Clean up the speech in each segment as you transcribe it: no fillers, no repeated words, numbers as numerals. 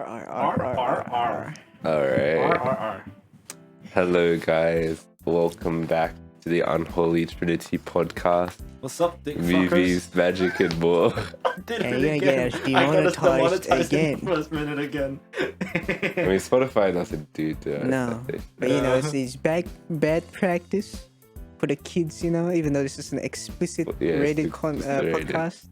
R. All right. R. Hello, guys. Welcome back to the Unholy Trinity podcast. What's up, dick Movies, fuckers? magic, and more. Did And it you're gonna again. get us I got us demonetized demonetized in again. the first minute again. I mean, Spotify doesn't do that. No, but you know, it's bad practice for the kids, you know, even though this is an explicit rated podcast.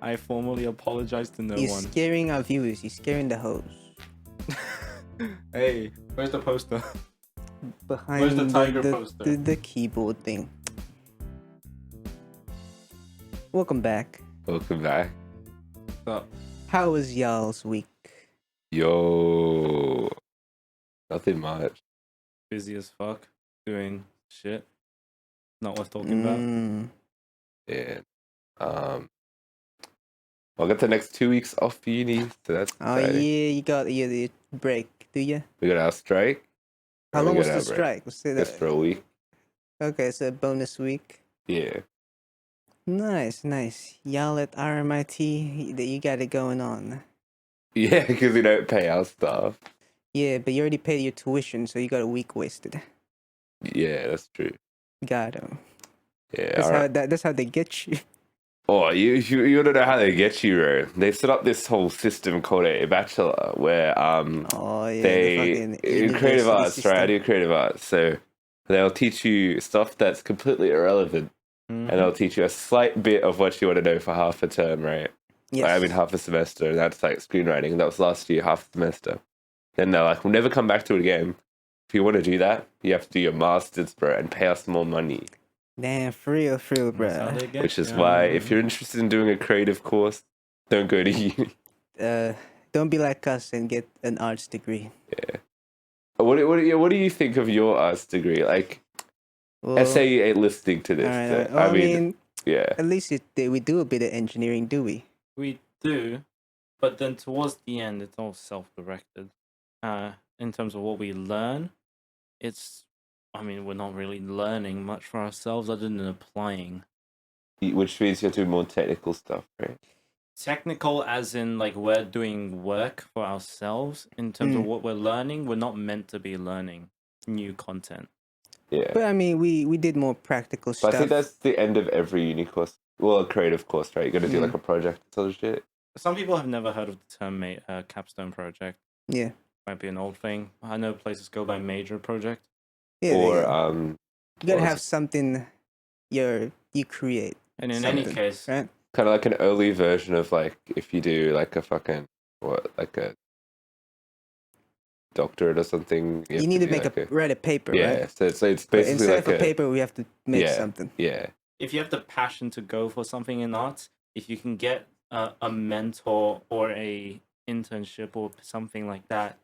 I formally apologize to no You're one. scaring our viewers, you're scaring the host. Hey, where's the poster? Behind Where's the tiger poster? the keyboard thing. Welcome back. Welcome back. What's up? How was y'all's week? Yo. Nothing much. Busy as fuck. Doing shit. Not worth talking about. Yeah. I'll get the next 2 weeks off uni, so that's Oh exciting. yeah, you got the break, do you? We got our strike. How and long we was got the our break. strike? Was it Just for a week. Okay, so a bonus week. Yeah. Nice. Y'all at RMIT, you got it going on. Yeah, because we don't pay our staff. Yeah, but you already paid your tuition, so you got a week wasted. Yeah, that's true. Got 'em. Yeah. That's how they get you. Oh, you don't know how they get you, bro. They set up this whole system called a bachelor, where Oh yeah, they the in fucking creative university arts, system. right? I do creative arts, so they'll teach you stuff that's completely irrelevant, and they'll teach you a slight bit of what you want to know for half a term, right? Yes. Like, I mean, half a semester. And that's like screenwriting. That was last year, half a semester. Then they're like, we'll never come back to it again. If you want to do that, you have to do your masters, bro, and pay us more money. Damn, for real, That's how bro. they get Which is you. why, if you're interested in doing a creative course, don't go to uni. Don't be like us and get an arts degree. Yeah. What do you think of your arts degree? Like, Well, let's say you ain't listening to this. all right. so, Well, I mean, yeah. at least we do a bit of engineering, do we? We do, but then towards the end, it's all self-directed. In terms of what we learn, we're not really learning much for ourselves other than applying. Which means you have to do more technical stuff, right? Technical as in, like, we're doing work for ourselves. In terms of what we're learning, we're not meant to be learning new content. Yeah. But I mean, we did more practical But stuff. I think that's the end of every uni course. Well, a creative course, right? You got to do like a project sort of shit. Some people have never heard of the term capstone project. Yeah. Might be an old thing. I know places go by major project. Yeah. Or you gotta what have was something you create. And in something, any case, right? kind of like an early version of like if you do like a fucking like a doctorate or something. You need to make write a paper, yeah. right? So it's But basically instead like of a paper, we have to make something. Yeah. if you have the passion to go for something in arts, if you can get a mentor or a internship or something like that,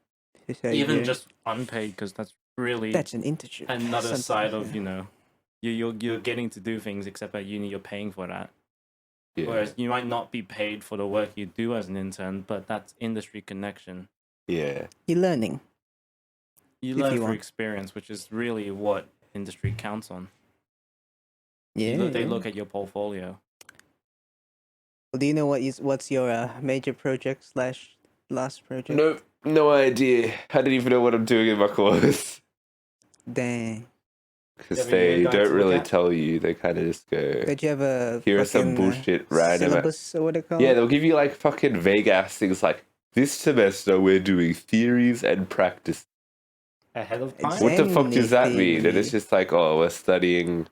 even just unpaid, because that's really that's an internship. another side of, you're getting to do things, except at uni you're paying for that. Yeah. Whereas you might not be paid for the work you do as an intern, but that's industry connection. Yeah. You're learning. You If learn you through want. experience, which is really what industry counts on. Yeah. They look at your portfolio. Well, do you know what's your major project / last project? No idea. I didn't even know what I'm doing in my course. Dang. Because Yeah, they you got don't to really look at- tell you. They kind of just go, Did you have a here are some fucking, bullshit random. syllabus or what they call Yeah, it? they'll give you like fucking vague ass things like, this semester we're doing theories and practice. Ahead of It's time? What the fuck does that mean? And theory. it's just like, oh, we're studying.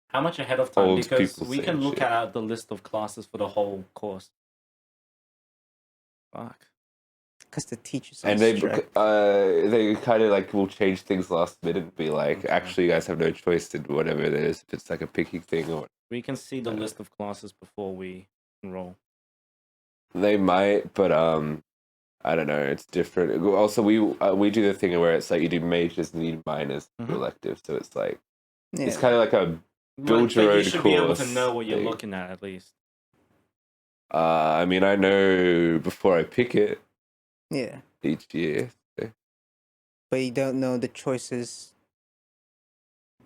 How much ahead of time? Old Because people we saying can look shit. at the list of classes for the whole course. Fuck. Because the teachers And they kind of like will change things last minute and be like, Okay. actually, you guys have no choice to do whatever it is. If it's like a picking thing or We can see the list of classes before we enroll. they might, but I don't know. It's different. Also, we do the thing where it's like you do majors and you do minors for Mhm. electives, so it's like Yeah. it's kind of like a build But your own you should be able to course know what you're thing. looking at least. I mean, I know before I pick it Yeah. each year. So. But you don't know the choices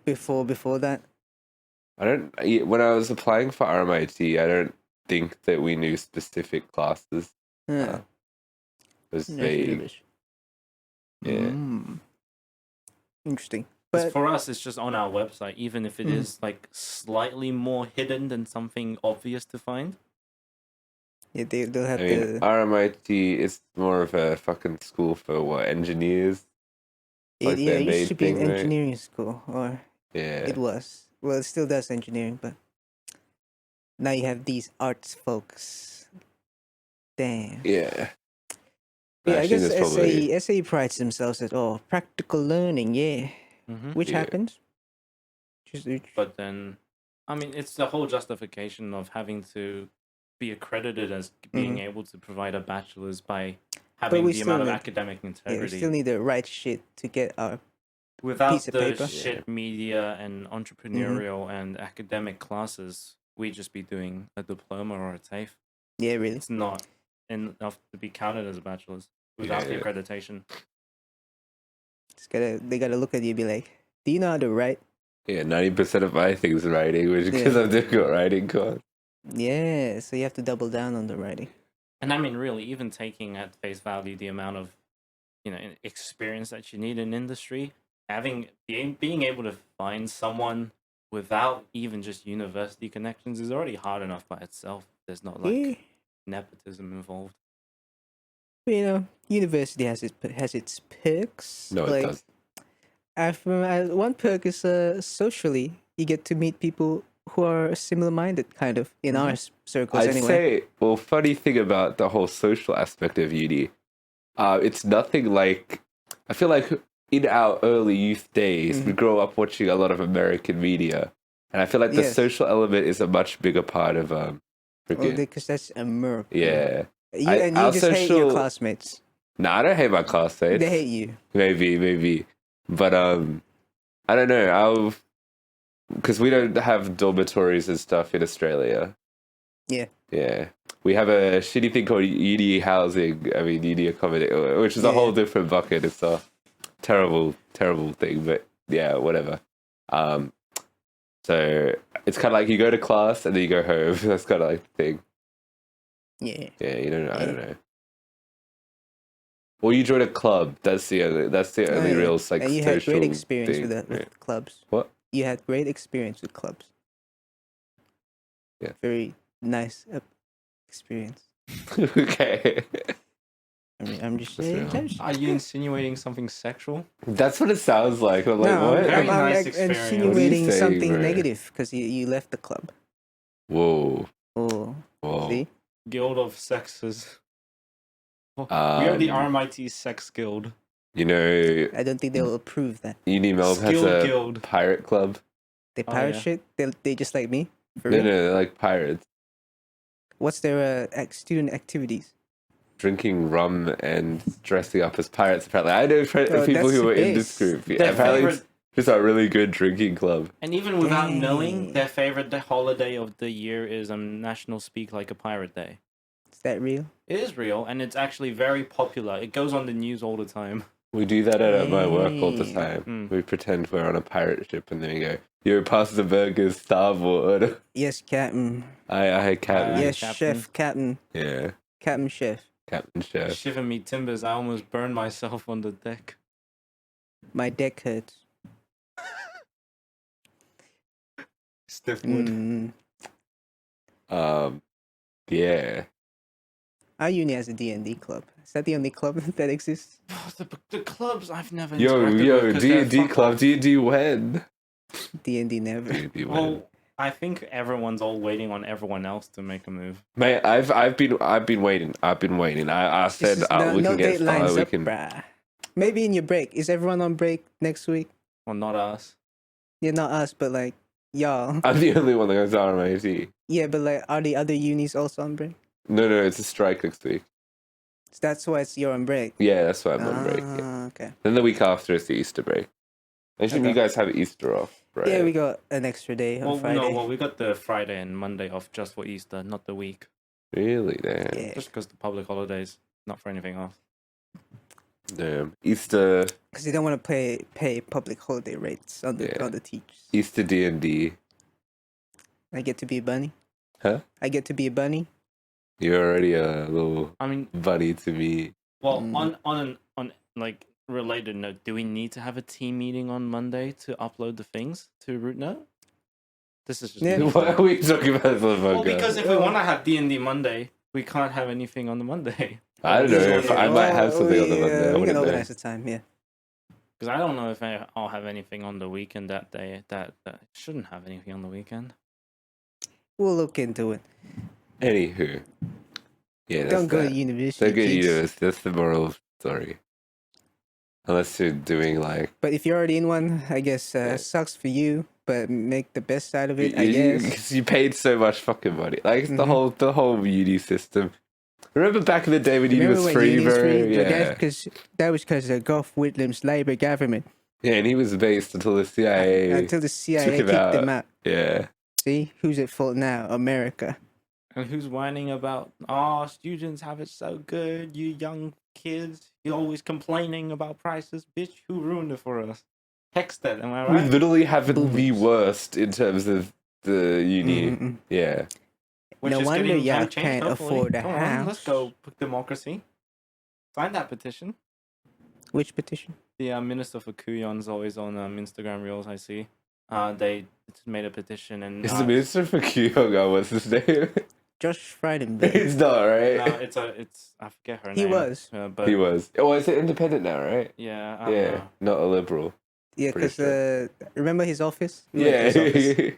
before that? When I was applying for RMIT, I don't think that we knew specific classes. Huh. It was National vague. University. Yeah. Interesting. 'Cause But for us, it's just on our website, even if it is like slightly more hidden than something obvious to find. yeah, they'll have I mean, to. RMIT is more of a fucking school for what, engineers? Like Yeah, their it used to main be an thing, right? engineering school, or Yeah. it was. Well, it still does engineering, but now you have these arts folks. Damn. Yeah. Yeah, I Actually, guess there's probably SA prides themselves at practical learning, yeah. Which Yeah. happens. But then, I mean, it's the whole justification of having to be accredited as being able to provide a bachelor's by having we the still amount of need- academic Yeah, we integrity. still need the right shit to get our Without piece of the paper. shit media and entrepreneurial and academic classes, we'd just be doing a diploma or a TAFE. Yeah, really. It's not enough to be counted as a bachelor's without the accreditation. They gotta look at you and be like, do you know how to write? Yeah, 90% of my things are writing, which is because I'm difficult writing course. Yeah, so you have to double down on the writing. And I mean, really, even taking at face value the amount of, experience that you need in industry, being able to find someone without even just university connections is already hard enough by itself. There's not like nepotism involved. But, university has its perks. No, it does. One perk is socially, you get to meet people who are similar-minded, kind of, in our circles. I'd say, funny thing about the whole social aspect of uni, it's nothing like, I feel like in our early youth days, we grow up watching a lot of American media, and I feel like the social element is a much bigger part of because that's America. Yeah. You just hate your classmates. No, I don't hate my classmates. They hate you. Maybe. But I don't know. Because we don't have dormitories and stuff in Australia. Yeah. Yeah. We have a shitty thing called uni housing. I mean, uni accommodation, which is a whole different bucket. It's a terrible, terrible thing. But yeah, whatever. So it's kind of like you go to class and then you go home. That's kind of like the thing. Yeah. Yeah, I don't know. Or you join a club. That's the only real like and you social had great experience thing. with clubs. What? You had great experience with clubs. Yeah. Very nice experience. Okay. I mean, I'm just saying. Are you insinuating something sexual? That's what it sounds like. I'm like, no, what? Very I'm nice like experience. insinuating What are you saying, something bro? negative because you left the club. Whoa. Oh. Whoa. See? Guild of Sexes. We are the RMIT Sex Guild. You know, I don't think they'll approve that. Uni Melb has Skill a Guild. pirate club. They pirate shit? They just like me? For No, real? they're like pirates. What's their student activities? Drinking rum and dressing up as pirates, apparently. I know people that's who were in base. this group. Their Apparently, favorite- it's just a really good drinking club. And even without knowing, Dang. their favorite holiday of the year is National Speak Like a Pirate Day. Is that real? It is real, and it's actually very popular. It goes on the news all the time. We do that at my work all the time. Mm. We pretend we're on a pirate ship and then we go, yo, pass the burgers, starboard. Yes, Captain. I Captain. Yes, Captain. Chef, Captain. Yeah, Captain Chef. Captain Chef. Shiver me timbers, I almost burned myself on the deck. My deck hurts. Stiff wood. Yeah. Our uni has a D&D club. Is that the only club that exists? The clubs I've never Yo, interacted with 'cause they're D&D fuck club, off. D&D when? D&D never. D&D when? Well, I think everyone's all waiting on everyone else to make a move. Mate, I've been waiting. I said we can get started. We can. bruh. Maybe in your break. Is everyone on break next week? Well, not us. Yeah, not us, but like y'all. I'm the only one that goes to RMIT. Yeah, but like, are the other unis also on break? No, it's a strike next week. So that's why you're on break. Yeah, that's why I'm on break. Yeah. Okay. Then the week after is the Easter break. I assume you guys have Easter off, right? Yeah, we got an extra day on Friday. we got the Friday and Monday off just for Easter, not the week. Really? Damn. Yeah. Just because the public holidays, not for anything else. Damn. Easter. Because they don't want to pay public holiday rates on the teachers. Easter D&D. I get to be a bunny. Huh? I get to be a bunny. You're already a little I mean, buddy to me. well, on like related note, do we need to have a team meeting on Monday to upload the things to RootNote? This is just Yeah. me. Why are we talking about this? Well, because if we want to have D&D Monday, we can't have anything on the Monday. I don't know if I might have something on the Monday. I We can wouldn't know. organize the time, yeah. Because I don't know if I'll have anything on the weekend that day. That shouldn't have anything on the weekend. We'll look into it. Anywho, yeah, that's Don't go to that. university, Don't go to kids. university. That's the moral of the story. Unless you're doing like. But if you're already in one, I guess sucks for you. But make the best out of it, I guess. Because you paid so much fucking money. Like it's the whole uni system. Remember back in the day when uni was free, bro? Yeah. That was because of Gough Whitlam's Labour government. Yeah, and he was based until the CIA. Until the CIA kicked him out. Yeah. See, who's at fault now? America. And who's whining about, students have it so good, you young kids, you're always complaining about prices. Bitch, who ruined it for us? Hexted, am I right? We literally have it the worst in terms of the uni. Mm-mm. Yeah. Which No is wonder getting y'all changed, can't hopefully. afford a Come on, house. let's go, democracy. Sign that petition. Which petition? The Minister for Kuyon's always on Instagram Reels, I see. They made a petition and... Is the minister for Kyoga, what's his name? Josh Frydenberg. It's not, right? No, it's I forget her He name. was. But He was. Oh, is it independent now, right? yeah, I don't Yeah, know. not a liberal. Yeah, Pretty because remember his office? We went to Yeah. his office.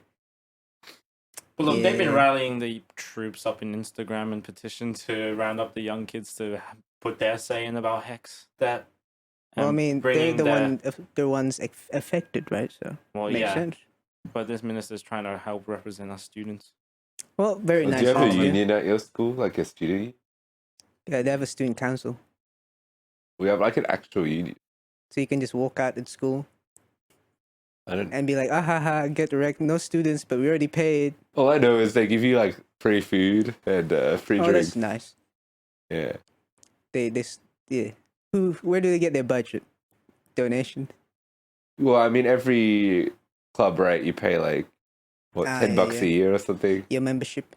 But look, they've been Yeah. rallying the troops up in Instagram and petition to round up the young kids to put their say in about Hex. That. Well, I and mean, they're bringing the ones affected, right? So Well, makes yeah, sense. but this minister's trying to help represent us students. Well, very Do nice. you have a of you. union at your school, like a student union? Yeah, they have a student council, We have like an actual union. so you can just walk out at school I don't. and be like, ah ha ha, get direct, no students, but we already paid. All I know is they give you like free food and free Oh, drinks. that's nice. Yeah. Yeah. Where do they get their budget? Donation. Well, I mean, every club, right? You pay like what, $10 yeah. a year or something. Your membership.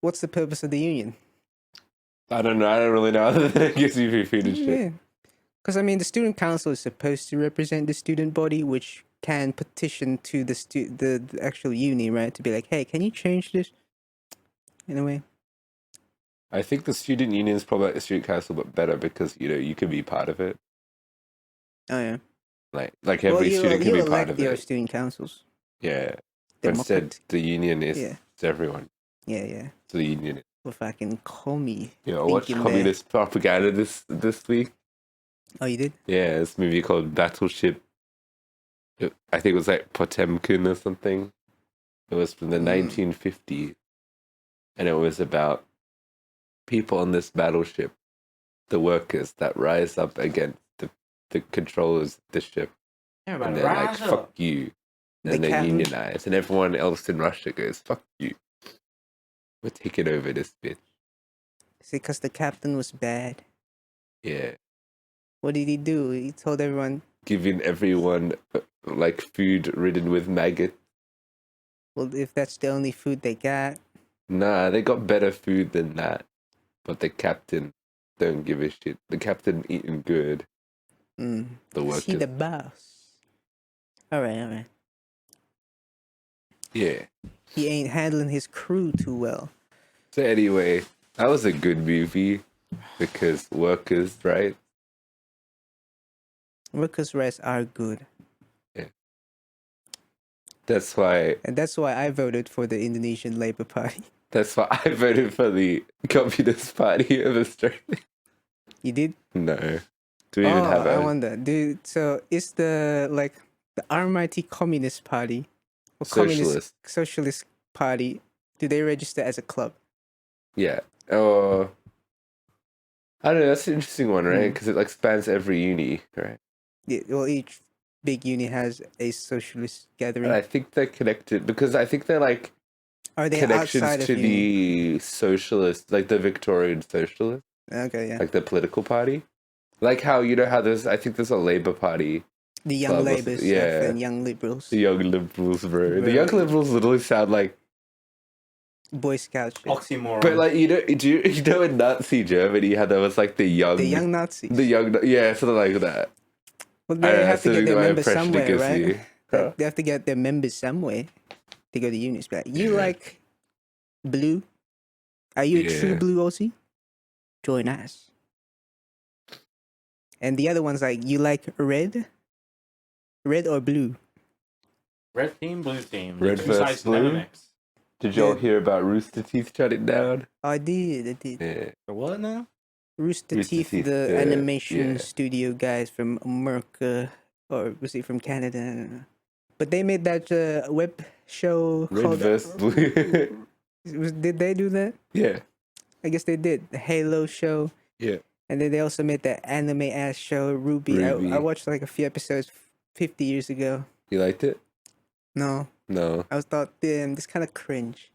What's the purpose of the union? I don't know. I don't really know. Other than it gives you free food and shit. Yeah. Because, I mean, the student council is supposed to represent the student body, which can petition to the actual uni, right? To be like, hey, can you change this? In a way. I think the student union is probably like the student council, but better because you can be part of it. Oh, yeah. Like every student can be part of your it. student councils. Yeah. But instead, Democratic. the union is Yeah. it's everyone. Yeah. So the union. Well, fucking call me. I watched Thinking communist propaganda this week. Oh, you did? Yeah, this movie called Battleship. I think it was like Potemkin or something. It was from the 1950s. And it was about people on this battleship, the workers that rise up against the controllers of the ship. Everybody And they're like, rise fuck up. you. The And they captain? unionize. And everyone else in Russia goes, fuck you. We're taking over this bitch. Is it because the captain was bad? Yeah. What did he do? He told everyone, Giving everyone like food ridden with maggots. well, if that's the only food they got. Nah, they got better food than that. But the captain don't give a shit. The captain eating good. The Is he workers. the boss? Alright. Yeah. He ain't handling his crew too well. So anyway, that was a good movie because workers, right? Workers' rights are good. That's why And that's why I voted for the Indonesian Labour Party. I voted for the Communist Party of Australia. You did? No. Do we even have I a wonder. So is the Almighty Communist Party or Socialist Party, do they register as a club? Yeah. Oh, I don't know. That's an interesting one, right? Because it like spans every uni, right? Yeah, well, each big uni has a socialist gathering. And I think they're connected because I think they're like Are they connections outside of to uni? the socialist, like the Victorian socialist, Okay, yeah. like the political party. Like how how I think there's a Labour Party. The Young club or Labours something. Yeah. and Young Liberals. The Young Liberals, bro. The Bro. Young Liberals literally sound like Boy Scout shit. Oxymoron. But like you know in Nazi Germany how there was like the young Nazis. something like that. Well, they have to get their my members impression it somewhere, gives right? you. Huh? They have to get their members somewhere to go to unis. But you like blue? Are you a true Yeah. blue Aussie? Join us. And the other one's like, you like red? Red or blue? Red team, blue team. Red Two versus sides blue? never mix. Did y'all Yeah. hear about Rooster Teeth shutting down? I did. Yeah. The what now? Rooster Teeth, the animation studio guys from America, or was it from Canada? I don't know. But they made that web show Red called. versus blue. Did they do that? Yeah. I guess they did. The Halo show. Yeah. And then they also made that anime ass show, Ruby. Ruby. I watched like a few episodes 50 years ago. You liked it? No. No. I thought, damn, this kind of cringe.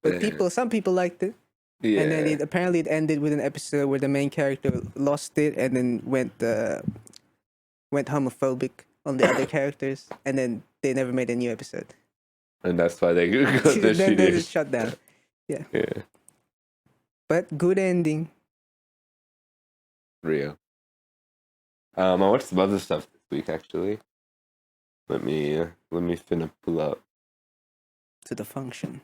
But some people liked it. Yeah. And then apparently it ended with an episode where the main character lost it and then went homophobic on the other characters. And then they never made a new episode. And that's why they got the Then they shooting. just shut down. Yeah. Yeah. But good ending. Real. I watched some other stuff this week actually. Let me finna pull up. To the function.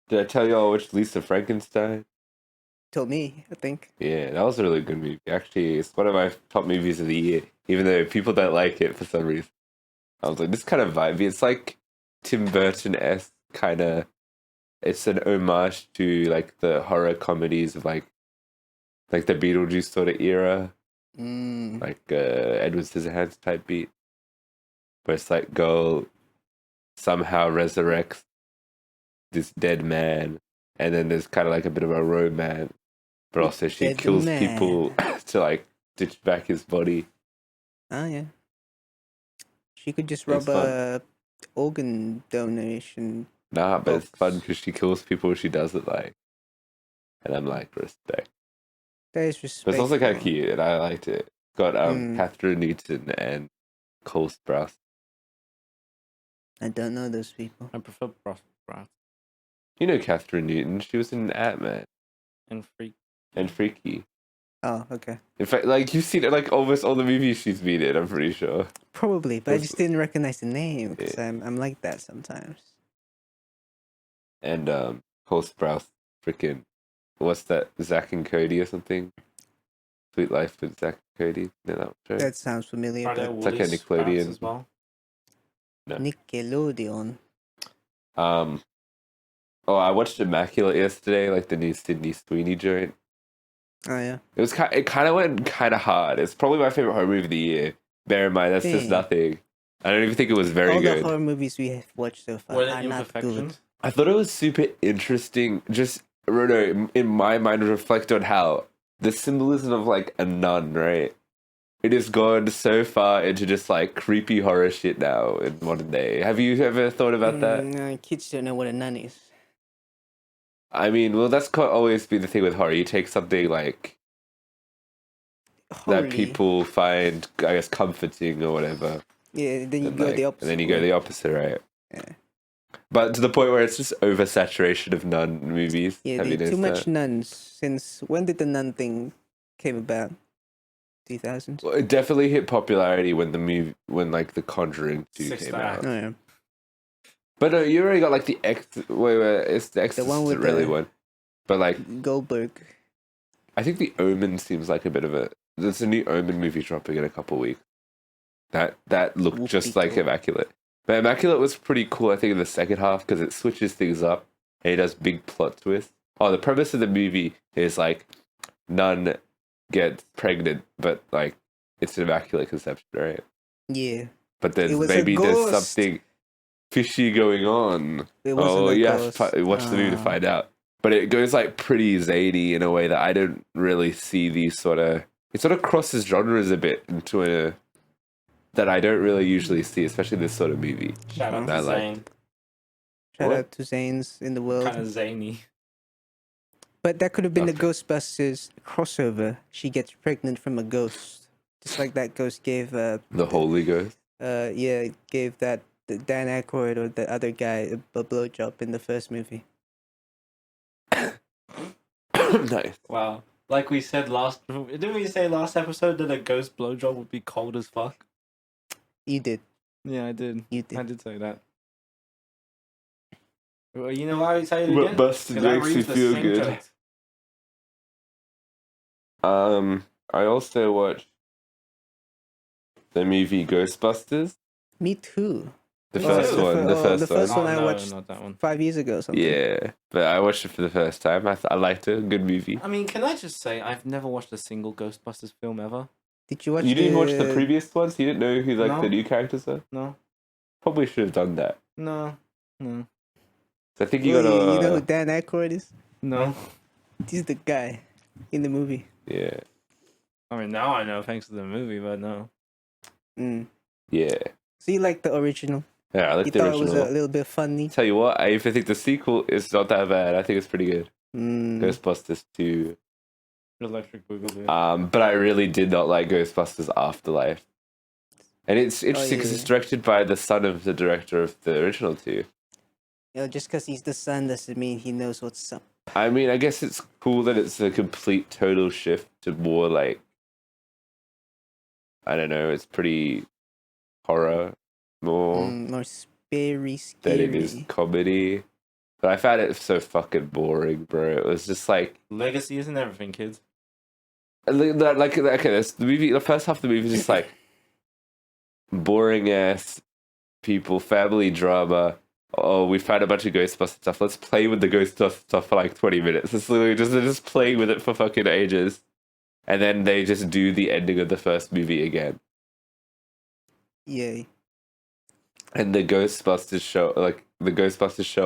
Did I tell y'all I watched Lisa Frankenstein? Told me, I think. Yeah, that was a really good movie. Actually, it's one of my top movies of the year, even though people don't like it for some reason. I was like, this kind of vibey. It's like Tim Burton-esque kind of. It's an homage to like the horror comedies of like the Beetlejuice sort of era, like Edward Scissorhands type beat, where it's like girl somehow resurrects this dead man, and then there's kind of like a bit of a romance, but also she Dead kills man. people to like stitch back his body. Oh, yeah. She could just It's rub a organ donation. Nah, but it's box. fun because she kills people she doesn't like, and I'm like, respect. That is But respectful. it's also kind of cute, and I liked it. It's got Catherine Newton and Cole Sprouse. I don't know those people. I prefer Brass You know Catherine Newton. She was in Ant-Man and Freak. and Freaky. Oh, okay. In fact, like you've seen it, like almost all the movies she's been in. I'm pretty sure. Probably, but I just didn't recognize the name because Yeah. I'm like that sometimes. And Cole Sprouse, freaking, what's that? Zack and Cody or something? Sweet Life with Zack and Cody. No, that show. That sounds familiar. Are there But like a Woolies Nickelodeon. Sprouts as well? Nickelodeon. Oh, I watched Immaculate yesterday, like the new Sydney Sweeney joint. Oh, yeah. It kind of went kind of hard. It's probably my favorite horror movie of the year. Bear in mind, that's just Dang. nothing. I don't even think it was very All good. the horror movies we have watched so far Were are there not good. imperfections? I thought it was super interesting. Just, I don't know, in my mind, reflect on how the symbolism of like a nun, right? It has gone so far into just like creepy horror shit now in modern day. Have you ever thought about that? No, kids don't know what a nun is. I mean, well, that's always been the thing with horror. You take something like Holy. that people find, I guess, comforting or whatever. Yeah, then you and, go like- the opposite. And then you go way. the opposite, right? Yeah. But to the point where it's just oversaturation of nun movies. Yeah, Have you too noticed much that? nuns. Since when did the nun thing came about? 2000s? Well, it definitely hit popularity when like The Conjuring 2 Sixth came Act. out. Oh, yeah. But no, you already got like the it's the Exorcist one with really the- one. But like, Goldberg. I think the Omen seems like a bit of a. There's a new Omen movie dropping in a couple weeks. That looked Would just be like cool. Immaculate. But Immaculate was pretty cool, I think, in the second half because it switches things up and it does big plot twists. Oh, the premise of the movie is like nun gets pregnant, but like it's an immaculate conception, right? Yeah. But then It was a maybe there's ghost. something fishy going on. It wasn't Oh, a you ghost. have to watch the movie to Ah. find out. But it goes like pretty zany in a way that I don't really see these sort of. It sort of crosses genres a bit into a that I don't really usually see, especially this sort of movie. Shout out I to like- Zane. Shout What? out to Zanes in the world. Kind of zany. But that could have been the Okay. Ghostbusters crossover. She gets pregnant from a ghost. Just like that ghost gave The Holy Ghost. it gave that the Dan Aykroyd or the other guy a blowjob in the first movie. Nice. Wow. Like we said didn't we say last episode that a ghost blowjob would be cold as fuck? You did. Yeah, I did. You did. I did say that. Well, you know why I say it But again? Busted 'Cause I makes read me the feel same good. jokes. I also watched the movie Ghostbusters. Me too. The Me first too. one. The first the first one. one I no, watched not that one. 5 years ago or something. Yeah, but I watched it for the first time. I liked it. Good movie. I mean, can I just say I've never watched a single Ghostbusters film ever? Did you watch You didn't watch the previous ones? You didn't know who like No. the new characters are? No. Probably should have done that. No. So I think you Well, gotta. you know who Dan Aykroyd is? No. He's the guy in the movie. Yeah. I mean, now I know thanks to the movie, but no. Mm. Yeah. So you like the original? Yeah, I like You the thought it was original. a little bit funny? Tell you what, I even think the sequel is not that bad. I think it's pretty good. Mm. Ghostbusters 2. Electric Boogaloo. But I really did not like Ghostbusters Afterlife. And it's interesting because it's directed by the son of the director of the original two. You know, just because he's the son doesn't mean he knows what's up. I mean, I guess it's cool that it's a complete total shift to more like, I don't know, it's pretty horror, more More scary. than it is comedy. But I found it so fucking boring, bro. It was just like Legacy isn't everything, kids. okay, this the movie. The first half of the movie is just like boring ass people, family drama. Oh, we found a bunch of Ghostbusters stuff. Let's play with the Ghostbusters stuff for like 20 minutes. It's literally just playing with it for fucking ages. And then they just do the ending of the first movie again. Yay. And the Ghostbusters show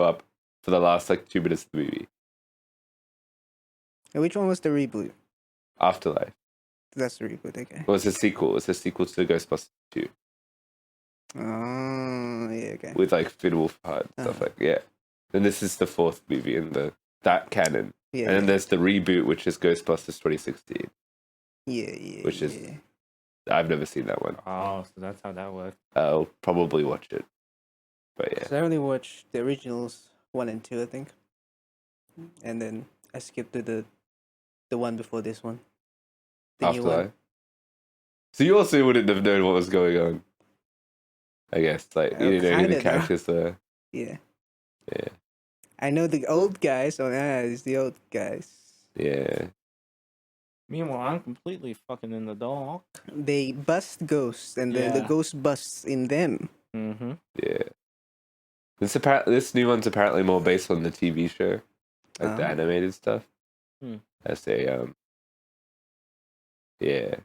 up for the last like 2 minutes of the movie. And which one was the reboot? Afterlife. That's the reboot, okay. Well, it's a sequel. It's a sequel to the Ghostbusters 2. Oh, yeah, okay. With like Finn Wolfhard and stuff like yeah. And this is the fourth movie in that canon. Yeah. And then there's the reboot, which is Ghostbusters 2016. Yeah. Which is I've never seen that one. Oh, so that's how that works. I'll probably watch it. But yeah. So I only watched the originals 1 and 2, I think. And then I skipped to the one before this one. The new one. Afterlife. So you also wouldn't have known what was going on. I guess. Like you didn't know who the kinda, characters were. Yeah. Yeah. I know the old guys. Oh, yeah, it's the old guys. Yeah. Meanwhile, I'm completely fucking in the dark. They bust ghosts, and then the Yeah. ghost busts in them. Mm-hmm. Yeah. This new one's apparently more based on the TV show. Like the Oh. animated stuff. Hmm. That's a yeah.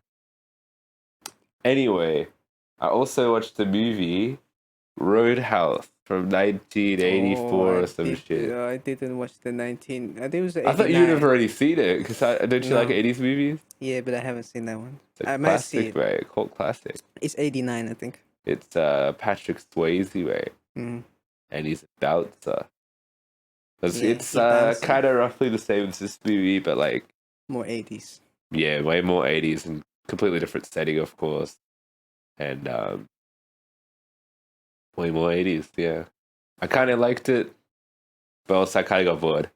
Anyway, I also watched the movie Roadhouse from 1984 or some shit. I didn't watch the 19. I think it was the I thought you'd have 89. already seen it because don't you like No. 80s movies? Yeah, but I haven't seen that one. It's a I might see classic, it. mate. Cult classic. It's 89, I think. It's Patrick Swayze, mate, Mm. and he's a bouncer. It's Yeah, it's he bounces. kind of roughly the same as this movie, but like More 80s. yeah, way more 80s and completely different setting, of course, and way more 80s. Yeah, I kind of liked it, but also I kind of got bored.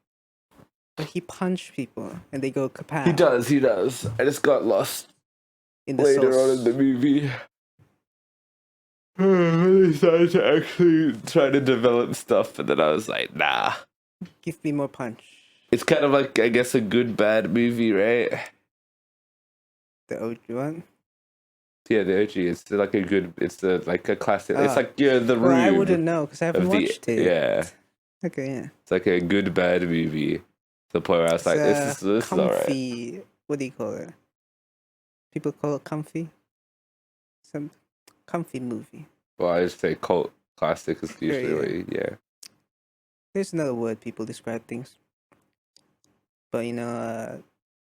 But he punched people, and they go kapow. He does. I just got lost In the later sauce. on in the movie. They started to actually try to develop stuff, and then I was like, nah. Give me more punch. It's kind of like, I guess, a good, bad movie, right? The OG one? Yeah, the OG. It's like a good, like a classic. It's Ah. like, yeah, The Room. Well, I wouldn't know, because I haven't watched it. Yeah. Okay, yeah. It's like a good, bad movie. To the point where I was like, this is alright. comfy. What do you call it? People call it comfy? Some comfy movie. Well, I just say cult classic is Yeah, usually, yeah. There's another word people describe things. But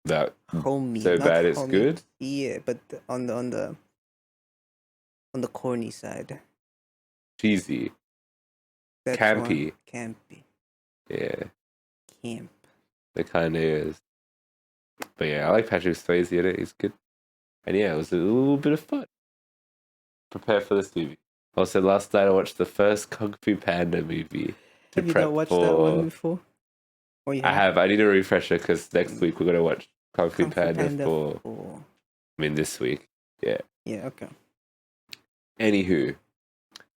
That homey. so not bad it's homey. good? Yeah, but on the corny side. Cheesy. That's Campy. one. Campy. Yeah. Camp. It kind of is. But yeah, I like Patrick Swayze in it. He's good. And yeah, it was a little bit of fun. Prepare for this movie. Also, last night I watched the first Kung Fu Panda movie. Have you not watched that one before? Or you I have. I need a refresher because next week we're gonna watch Kung Fu Panda 4. I mean, this week. Yeah. Yeah. Okay. Anywho,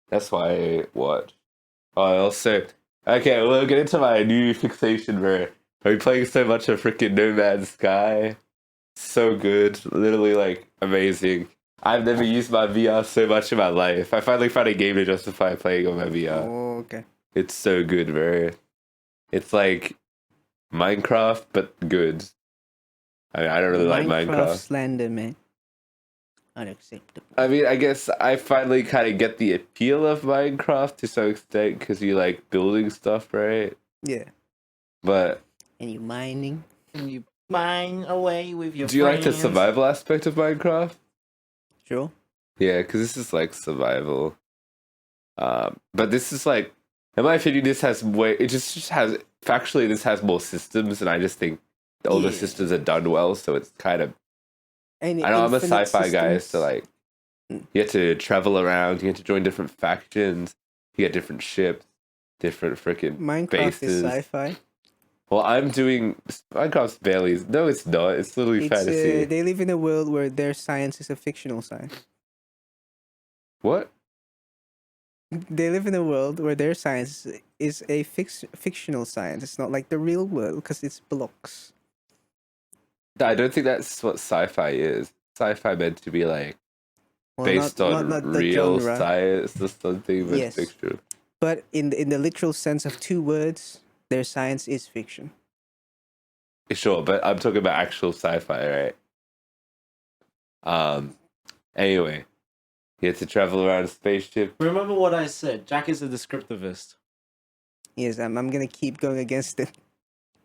that's why I watched. Oh, I also. Okay, we'll get into my new fixation, bro. I've been playing so much of freaking No Man's Sky. So good. Literally, like, amazing. I've never used my VR so much in my life. I finally found a game to justify playing on my VR. Oh, okay. It's so good, bro. It's like Minecraft, but good. I mean, I don't really like Minecraft. Slander, man. Unacceptable. I mean, I guess I finally kind of get the appeal of Minecraft to some extent because you like building stuff, right? Yeah. But and you mining. And you mine away with your do you friends. like the survival aspect of Minecraft? Sure. Yeah, because this is like survival. But this is like, in my opinion, this has way. It just has factually, this has more systems, and I just think all the systems are done well. So it's kind of. I know I'm a sci-fi guy, so like, you get to travel around, you get to join different factions, you get different ships, different freaking Minecraft bases. is sci-fi. Well, I'm doing Minecraft's barely. No, it's not. It's literally fantasy. They live in a world where their science is a fictional science. What? They live in a world where their science is a fictional science. It's not like the real world because it's blocks. I don't think that's what sci-fi is. Sci-fi meant to be like based on not real science or something, but yes. fiction. But in the literal sense of two words, their science is fiction. Sure, but I'm talking about actual sci-fi, right? Anyway, you have to travel around a spaceship. Remember what I said. Jack is a descriptivist. Yes, I'm gonna keep going against it.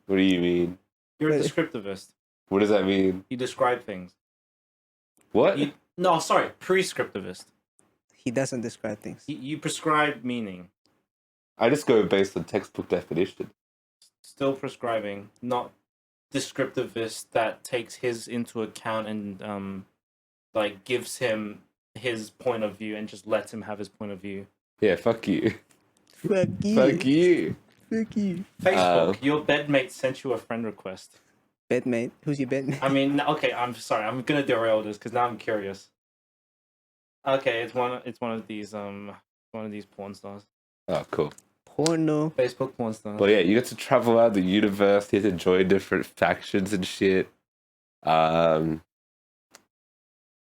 What do you mean? You're a descriptivist. What does that mean? You describe things. What? No, sorry, prescriptivist. He doesn't describe things. You prescribe meaning. I just go based on textbook definition. Still prescribing, not descriptivist that takes his into account and like gives him his point of view and just lets him have his point of view. Yeah, fuck you. Fuck you. Fuck you. Fuck you. Facebook, your bedmate sent you a friend request. Bedmate? Who's your bedmate? I mean, okay, I'm sorry. I'm gonna derail this because now I'm curious. Okay, it's one of these porn stars. Oh, cool. Porno. Facebook porn stars. Well, yeah, you get to travel around the universe. You get to join different factions and shit. Yeah,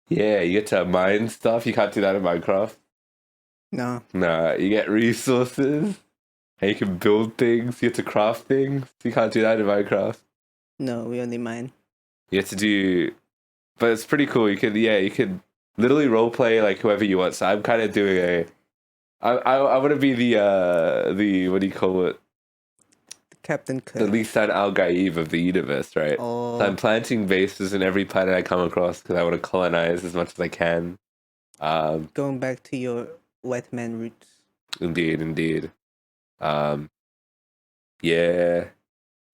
you get to mine stuff. You can't do that in Minecraft. No. Nah, you get resources. And you can build things. You get to craft things. You can't do that in Minecraft. No, we only mine. You have to do, but it's pretty cool. You can literally roleplay like whoever you want. So I'm kind of doing I want to be the what do you call it? Captain Kirk. The Lisan Al Gaib of the universe, right? Oh. So I'm planting bases in every planet I come across because I want to colonize as much as I can. Going back to your white man roots. Indeed. Yeah.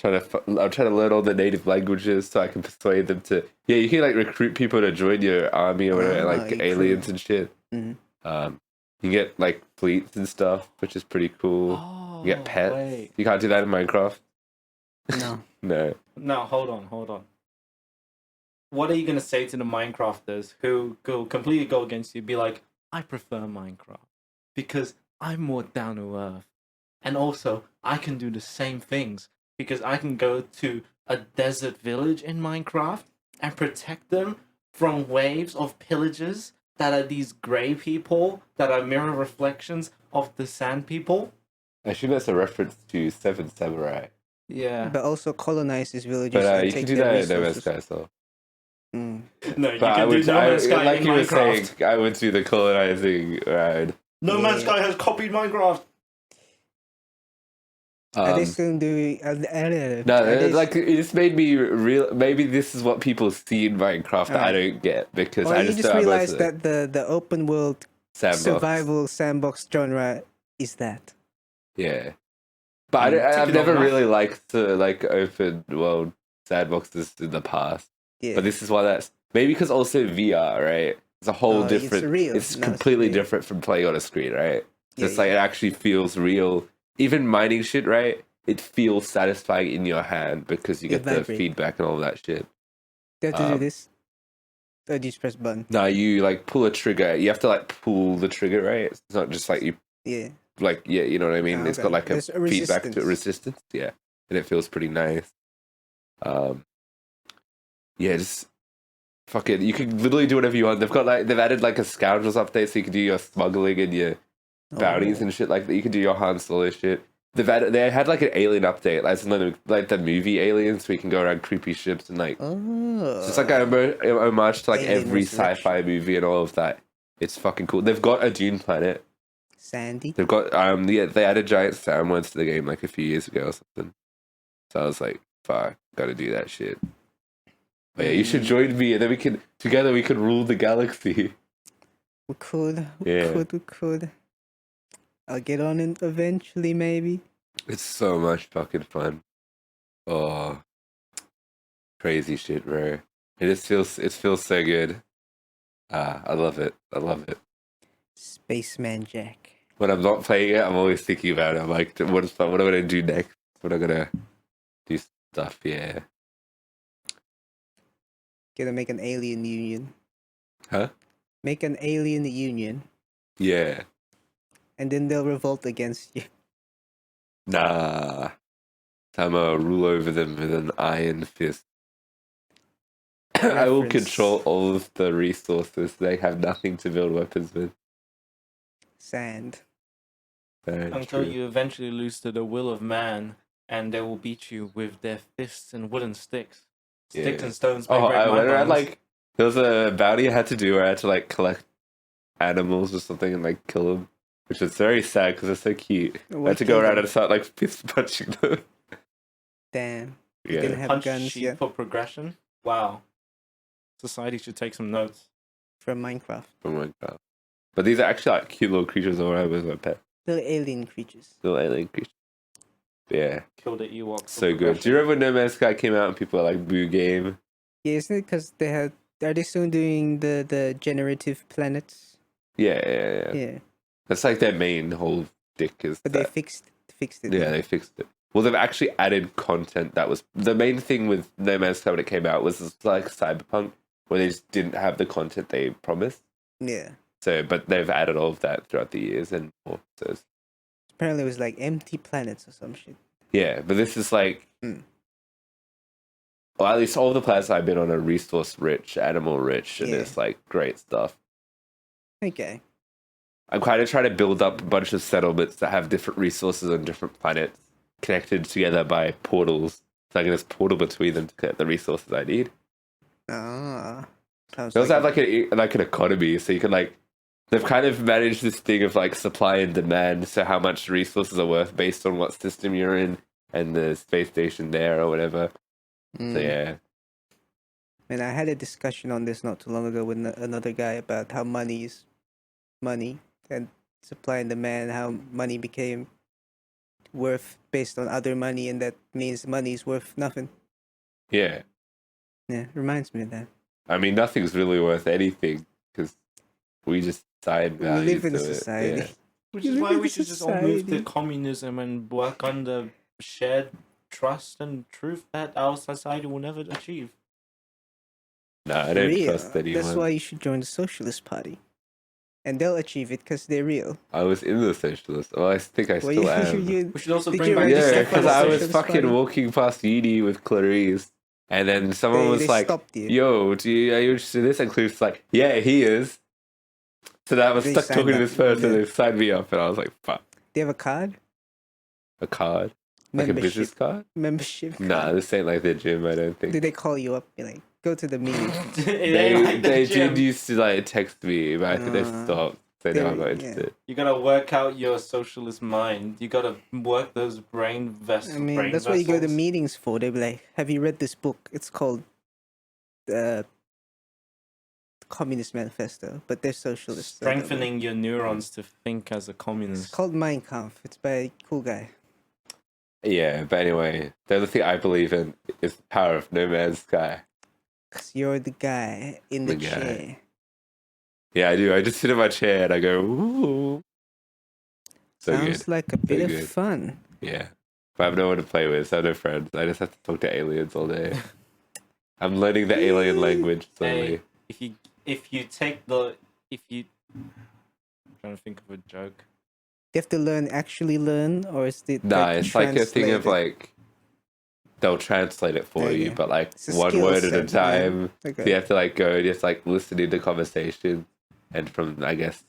I'm trying to learn all the native languages so I can persuade them to. Yeah, you can like recruit people to join your army or whatever, like aliens and shit. Mm-hmm. You get like fleets and stuff, which is pretty cool. Oh, you get pets. Wait. You can't do that in Minecraft. No. No. No, hold on. What are you gonna say to the Minecrafters who completely go against you? Be like, I prefer Minecraft because I'm more down to earth, and also I can do the same things. Because I can go to a desert village in Minecraft and protect them from waves of pillagers that are these grey people that are mirror reflections of the sand people. I assume that's a reference to Seven Samurai. Yeah. But also colonize these villages. But and you take can do their that in No Man's resources. Sky, so. No, you But can do No Man's Sky like in you were Minecraft. saying, I would do the colonizing ride. No Man's Sky has copied Minecraft. Are they still doing? Like it just made me real. Maybe this is what people see in Minecraft that I don't get because I you just don't realized that the open world sandbox. survival sandbox genre is that. Yeah, but I've never really liked the like open world sandboxes in the past. Yeah. But this is why that's maybe because also VR, right? It's a whole It's different. real. It's No, it's completely real. different from playing on a screen, right? Yeah, It's like it actually feels real. Even mining shit, right? It feels satisfying in your hand because you It get the vibrate. feedback and all that shit. Do you have to do this? Or do you just press button? No, you like pull a trigger. You have to like pull the trigger, right? It's not just like you Yeah. like you know what I mean. Oh, It's okay. got like a There's a feedback to resistance. resistance, yeah, and it feels pretty nice. Yeah, just fuck it. You can literally do whatever you want. They've added like a scoundrels update, so you can do your smuggling and your bounties and shit like that. You can do your Han Solo shit. They had like an alien update, like the movie Aliens, where you can go around creepy ships and like. So it's like an homage to like Alien every Resurrection. sci-fi movie and all of that. It's fucking cool. They've got a Dune planet. Sandy. They've got they added giant sand ones to the game like a few years ago or something. So I was like, fuck, gotta do that shit. But yeah, you should join me and then we could rule the galaxy. We could. Yeah. We could. I'll get on it eventually, maybe. It's so much fucking fun. Oh, crazy shit, bro. It feels so good. I love it. I love it. Spaceman Jack. When I'm not playing it, I'm always thinking about it. I'm like, what am I gonna do next? What am I gonna do stuff? Yeah. Gonna make an alien union. Huh? Make an alien union. Yeah. And then they'll revolt against you. Nah. I'm gonna rule over them with an iron fist. I will Reference. control all of the resources. They have nothing to build weapons with. Sand. Until you eventually lose to the will of man, and they will beat you with their fists and wooden sticks. Sticks and stones. Oh, break my bones. like there was a bounty I had to do where I had to like collect animals or something and like kill them, which was very sad because they're so cute. I had to go around and start like fist punching them. Damn. Yeah. Didn't have Punch guns sheep yet. for progression. Wow. Society should take some notes. From Minecraft. Oh my god! But these are actually like cute little creatures all around with my pet. They're alien creatures. Little alien creatures. Yeah. Kill the Ewoks. So good. Do you remember when No Man's Sky came out and people were like, boo game? Yeah, isn't it because are they still doing the generative planets? Yeah. Yeah. That's like their main whole dick is But that. they fixed it. Yeah, they fixed it. Well, they've actually added content that was... The main thing with No Man's Sky when it came out was like Cyberpunk, where they just didn't have the content they promised. Yeah. So, but they've added all of that throughout the years and more. So Apparently it was like empty planets or some shit. yeah, but this is like... Well, at least all the planets I've been on are resource-rich, animal-rich, and it's like great stuff. Okay. I'm kind of trying to build up a bunch of settlements that have different resources on different planets connected together by portals. So I can just portal between them to get the resources I need. Ah. They also have like an economy, so you can like... They've kind of managed this thing of like supply and demand, so how much resources are worth based on what system you're in and the space station there or whatever. So yeah. And I had a discussion on this not too long ago with another guy about how money is money and supply and demand, how money became worth based on other money, and that means money is worth nothing. Yeah. Yeah, reminds me of that. I mean, nothing's really worth anything because we just assign We values live in a to it. society. Yeah. Which You is live why in we a should just all move to society. communism and work under shared trust and truth that our society will never achieve. No, I don't Real. trust anyone. That's why you should join the Socialist Party. And they'll achieve it because they're real. I was in the socialist. Oh, I think I still am. We should also Did bring you back already Yeah, step the for because the I was Socialist fucking Party? walking past uni with Clarice, and then someone was They like, stopped you. "Yo, are you interested in this?" And Clarice was like, "Yeah, he is." So that I was They stuck signed talking to up. this person. Yeah. They signed me up, and I was like, "Fuck." They have a card? A card, like a business card? Membership card. Nah, this ain't like the gym. I don't think. Did they call you up? Be like, go to the meeting. They did used to like text me, but I think they've stopped. So now I'm not yeah. interested. You gotta work out your socialist mind. You gotta work those brain vessels. I mean, that's what you go to meetings for. They'll be like, have you read this book? It's called Communist Manifesto, but they're socialists. so don't Strengthening your neurons to think as a worry. It's communist. called Mein Kampf. It's by a cool guy. Yeah, but anyway, the other thing I believe in is the power of No Man's Sky. Because you're the guy in the The guy. chair. Yeah, I do. I just sit in my chair and I go, ooh. So Sounds good. like a bit of good. fun. Yeah. But I have no one to play with, so I have no friends. I just have to talk to aliens all day. I'm learning the alien language slowly. Hey, if you take the I'm trying to think of a joke. You have to actually learn, or is it Nah, it's like a thing of translated? like they'll translate it for you, Okay. but like It's a one skill word at a set, man. time. Okay. So you have to like go and just like listen into conversation, and from I guess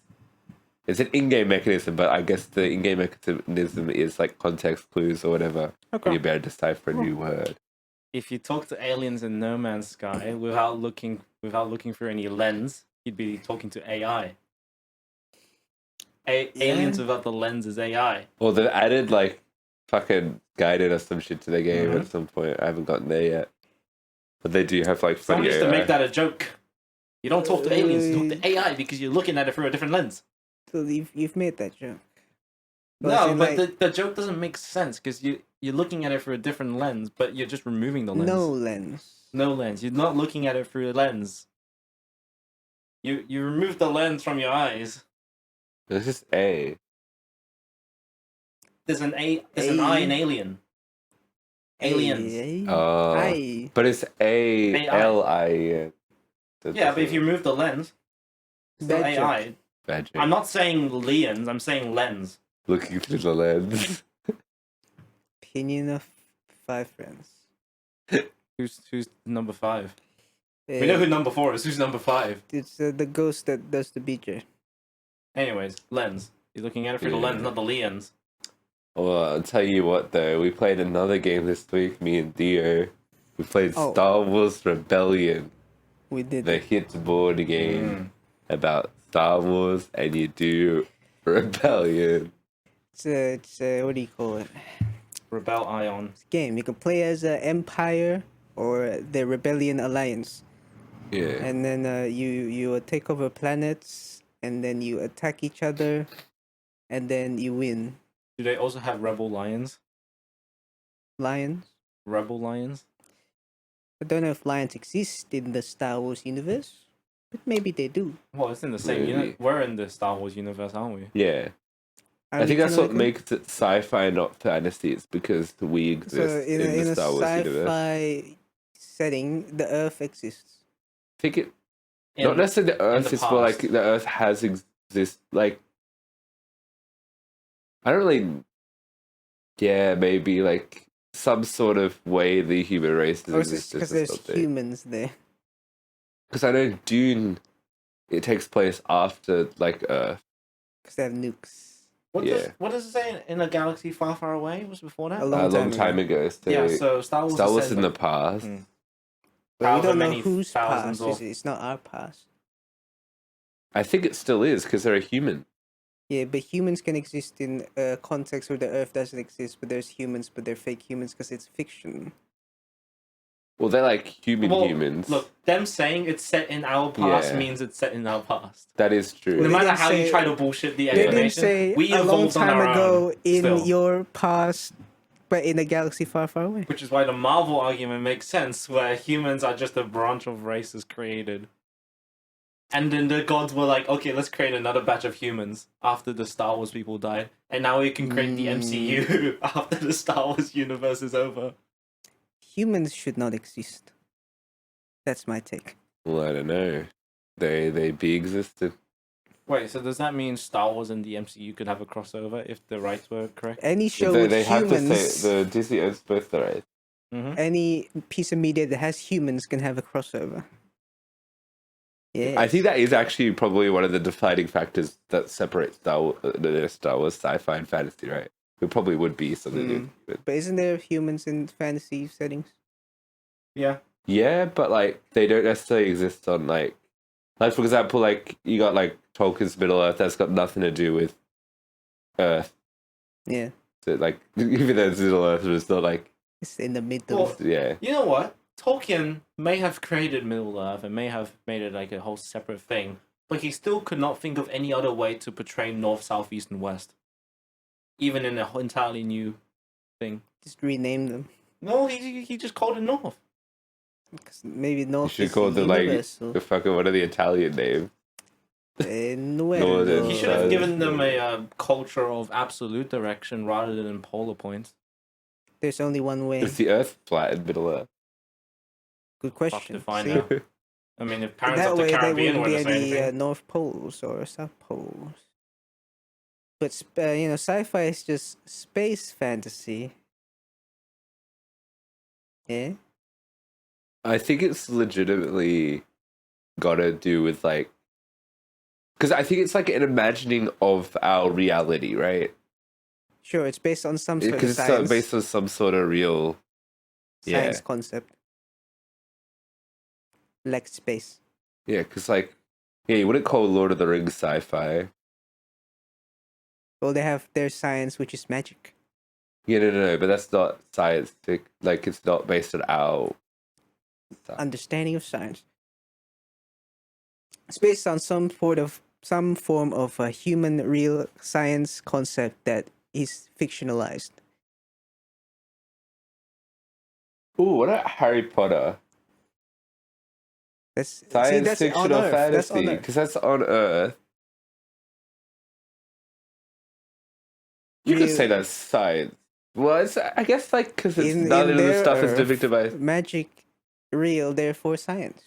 it's an in-game mechanism, but I guess the in-game mechanism is like context clues or whatever. Okay. And you better decipher a new word. If you talk to aliens in No Man's Sky without looking for any lens, you'd be talking to AI. Aliens without the lens is AI. Well, they've added like fucking guided or some shit to the game at some point. I haven't gotten there yet. But they do have like funny Someone used to AI. make that a joke. You don't talk to aliens, you talk to AI because you're looking at it through a different lens. So you've made that joke. No, but the joke doesn't make sense because you're looking at it through a different lens, but you're just removing the lens. No lens. No lens. You're not looking at it through a lens. You remove the lens from your eyes. It's just A. There's an I in alien. Aliens. Oh. But it's A-L-I-N. Yeah, but if you remove the lens, it's still AI. Bad joke. I'm not saying lians, I'm saying lens. Looking through the lens. Opinion of 5 friends. Who's number 5? We know who number 4 is. Who's number 5? It's the ghost that does the BJ. Anyways, lens. He's looking at it through the lens, not the lians. Well, I'll tell you what though, we played another game this week, me and Dio. We played Star Wars Rebellion. We did. The hit board game about Star Wars, and you do Rebellion. It's what do you call it? Rebel Ion. It's a game. You can play as Empire or the Rebellion Alliance. Yeah. And then you take over planets, and then you attack each other, and then you win. Do they also have Rebel Lions? Lions? Rebel Lions? I don't know if lions exist in the Star Wars universe, but maybe they do. Well, it's in the same universe. We're in the Star Wars universe, aren't we? Yeah. I think that's what makes it sci-fi, not fantasy. It's because we exist in the Star Wars universe. In a sci-fi setting, the Earth exists. I think it... not necessarily the Earth, it's more like the Earth has exist. Like... I don't really... Yeah, maybe like some sort of way the human race has existed. Because there's humans there. Because I know Dune, it takes place after like Earth. Because they have nukes. What does it say in a galaxy far, far away? Was before that? A long time ago. So Star Wars in the past. But we don't know whose past. It's not our past. I think it still is because they're a human. Yeah, but humans can exist in a context where the Earth doesn't exist, but there's humans, but they're fake humans because it's fiction. Well, they're like humans. Look, them saying it's set in our past means it's set in our past. That is true. No matter how you try to bullshit the explanation, they didn't say we a long evolved on time our ago own in still. your past, but in a galaxy far, far away. Which is why the Marvel argument makes sense, where humans are just a branch of races created. And then the gods were like, okay, let's create another batch of humans after the Star Wars people died. And now we can create the MCU after the Star Wars universe is over. Humans should not exist. That's my take. Well, I don't know. They be existed. Wait, so does that mean Star Wars and the MCU could have a crossover if the rights were correct? Any show with they humans... have to say, the Disney owns both the rights. Any piece of media that has humans can have a crossover. Yeah, I think that is actually probably one of the defining factors that separates Star Wars sci-fi and fantasy, right? It probably would be something. But isn't there humans in fantasy settings? Yeah. Yeah, but like they don't necessarily exist on like for example, like you got like Tolkien's Middle Earth that's got nothing to do with Earth. Yeah. So like even though it's Middle Earth, it's not like it's in the middle. Well, yeah. You know what? Tolkien may have created Middle Earth and may have made it like a whole separate thing, but he still could not think of any other way to portray North, South, East, and West. Even in an entirely new thing. Just rename them. No, he just called it North. Maybe North. You should call them like the fucking one of the Italian names. Northern He should have Sun. given them a culture of absolute direction rather than polar points. There's only one way. Is the Earth flat in Middle Earth? Good Fuck question. to find See? out. I mean, if Parents That of the way, there Caribbean wouldn't were be to say any anything, North Poles or South Poles. But sci-fi is just space fantasy. Yeah. I think it's legitimately got to do with like, because I think it's like an imagining of our reality, right? Sure, it's based on some sort of Because it's science. based on some sort of real Science concept. Like space. Yeah, because like, yeah, you wouldn't call Lord of the Rings sci-fi. Well, they have their science, which is magic. Yeah, no, but that's not science. Like, it's not based on our stuff. Understanding of science. It's based on some form of a human real science concept that is fictionalized. Ooh, what about Harry Potter? That's Science that's fiction on or Earth. That's on fantasy? Earth. Because that's on Earth. You could say that's science. Well, it's, I guess like because it's none of the their stuff is Earth, depicted by. magic, real, therefore science.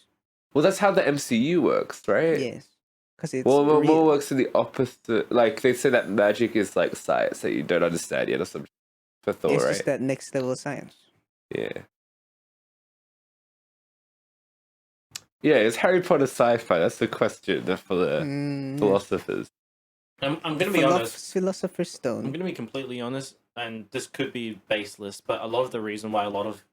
Well, that's how the MCU works, right? Yes, because it's Well, real. more works in the opposite. Like they say that magic is like science that you don't understand yet, or something. For Thor, It's right? just that next level of science. Yeah. Yeah, is Harry Potter sci-fi? That's the question for the philosophers. I'm going to be honest. Philosopher's Stone. I'm going to be completely honest, and this could be baseless, but a lot of the reason why a lot of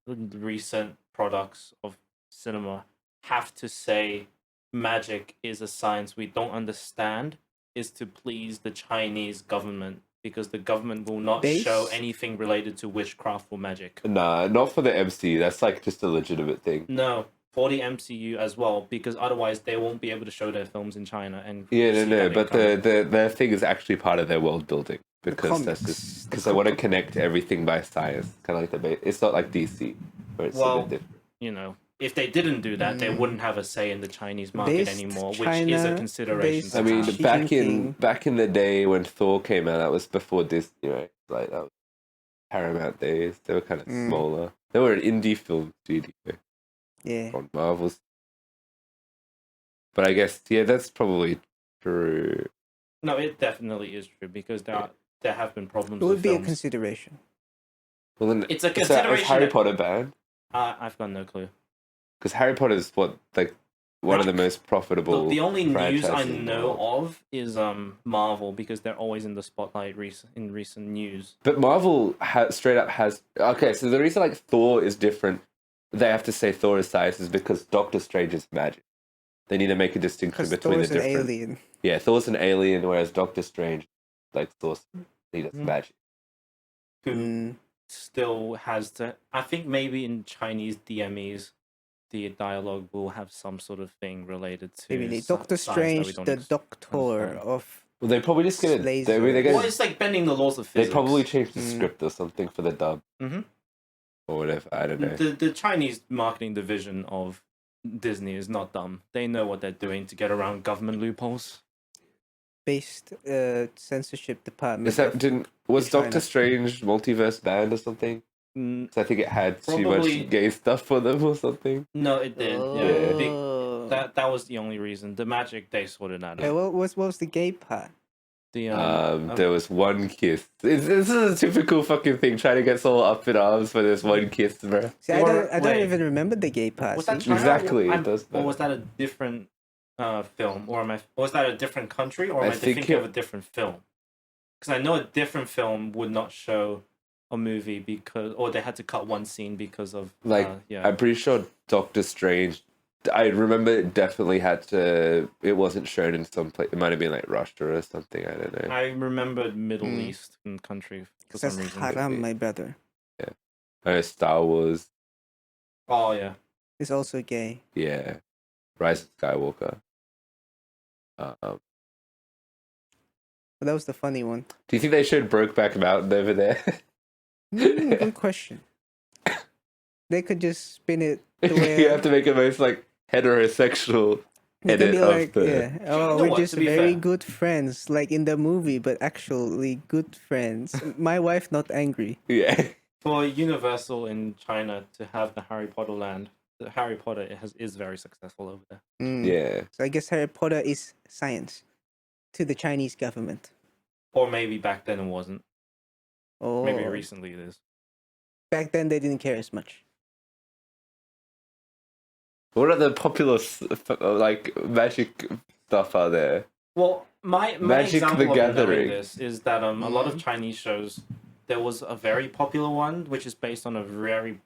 recent products of cinema have to say magic is a science we don't understand is to please the Chinese government, because the government will not show anything related to witchcraft or magic. Nah, not for the MCU. That's like just a legitimate thing. No, for the MCU as well, because otherwise they won't be able to show their films in China. And But the thing is actually part of their world building, because that's just because they want to connect everything by science. Kind of like it's not like DC where it's a bit different. You know, if they didn't do that, they wouldn't have a say in the Chinese market anymore, which is a consideration. I mean, back in the day when Thor came out, that was before Disney, right? Like that was Paramount days. They were kind of smaller. They were an indie film studio. Yeah. On Marvel's. But I guess that's probably true. No, it definitely is true, because there have been problems. It would with be films. a consideration. Well, then it's a consideration. Is Harry Potter banned? I've got no clue. Because Harry Potter is one of the most profitable. The only news I know of is Marvel, because they're always in the spotlight in recent news. But Marvel straight up has so the reason like Thor is different, they have to say Thor is science, is because Doctor Strange is magic. They need to make a distinction between the different. An alien. Yeah, Thor's an alien, whereas Doctor Strange, like Thor, needs magic. Who still has to? I think maybe in Chinese DMEs, the dialogue will have some sort of thing related to maybe Doctor Strange, the doctor of. Well, they probably just get it. Well, it's like bending the laws of physics. They probably changed the script or something for the dub. Or whatever, I don't know. The Chinese marketing division of Disney is not dumb. They know what they're doing to get around government loopholes. Based censorship department. Was Doctor Strange multiverse banned or something? So I think it had too much gay stuff for them or something. No, it did. Yeah, that was the only reason. The magic, they sorted that out. What was the gay part? There was one kiss. This is a typical fucking thing, trying to get someone up in arms for this one kiss, bro. See, I don't even remember the gay part. Was that China? Exactly. Or was that a different film? Or was that a different country? Or am I thinking of a different film? Because I know a different film would not show a movie or they had to cut one scene because of I'm pretty sure Doctor Strange. I remember it definitely had to. It wasn't shown in some place. It might have been like Russia or something. I don't know. I remembered Middle Eastern country for some reason. Haram, my brother. Yeah. Star Wars. Oh yeah. It's also gay. Yeah. Rise of Skywalker. Well, that was the funny one. Do you think they showed Brokeback Mountain over there? Good question. They could just spin it the way you have to make it most like heterosexual. It can edit be of like, the. yeah, oh, know we're what, just to be very fair. good friends, like in the movie, but actually good friends. My wife not angry. Yeah. For Universal in China to have the Harry Potter land, the Harry Potter is very successful over there. Yeah. So I guess Harry Potter is science to the Chinese government. Or maybe back then it wasn't. Oh, Maybe recently it is. back then they didn't care as much. What other popular like magic stuff are there? Well, my Magic example the of knowing Gathering. this is that a lot of Chinese shows. There was a very popular one which is based on a very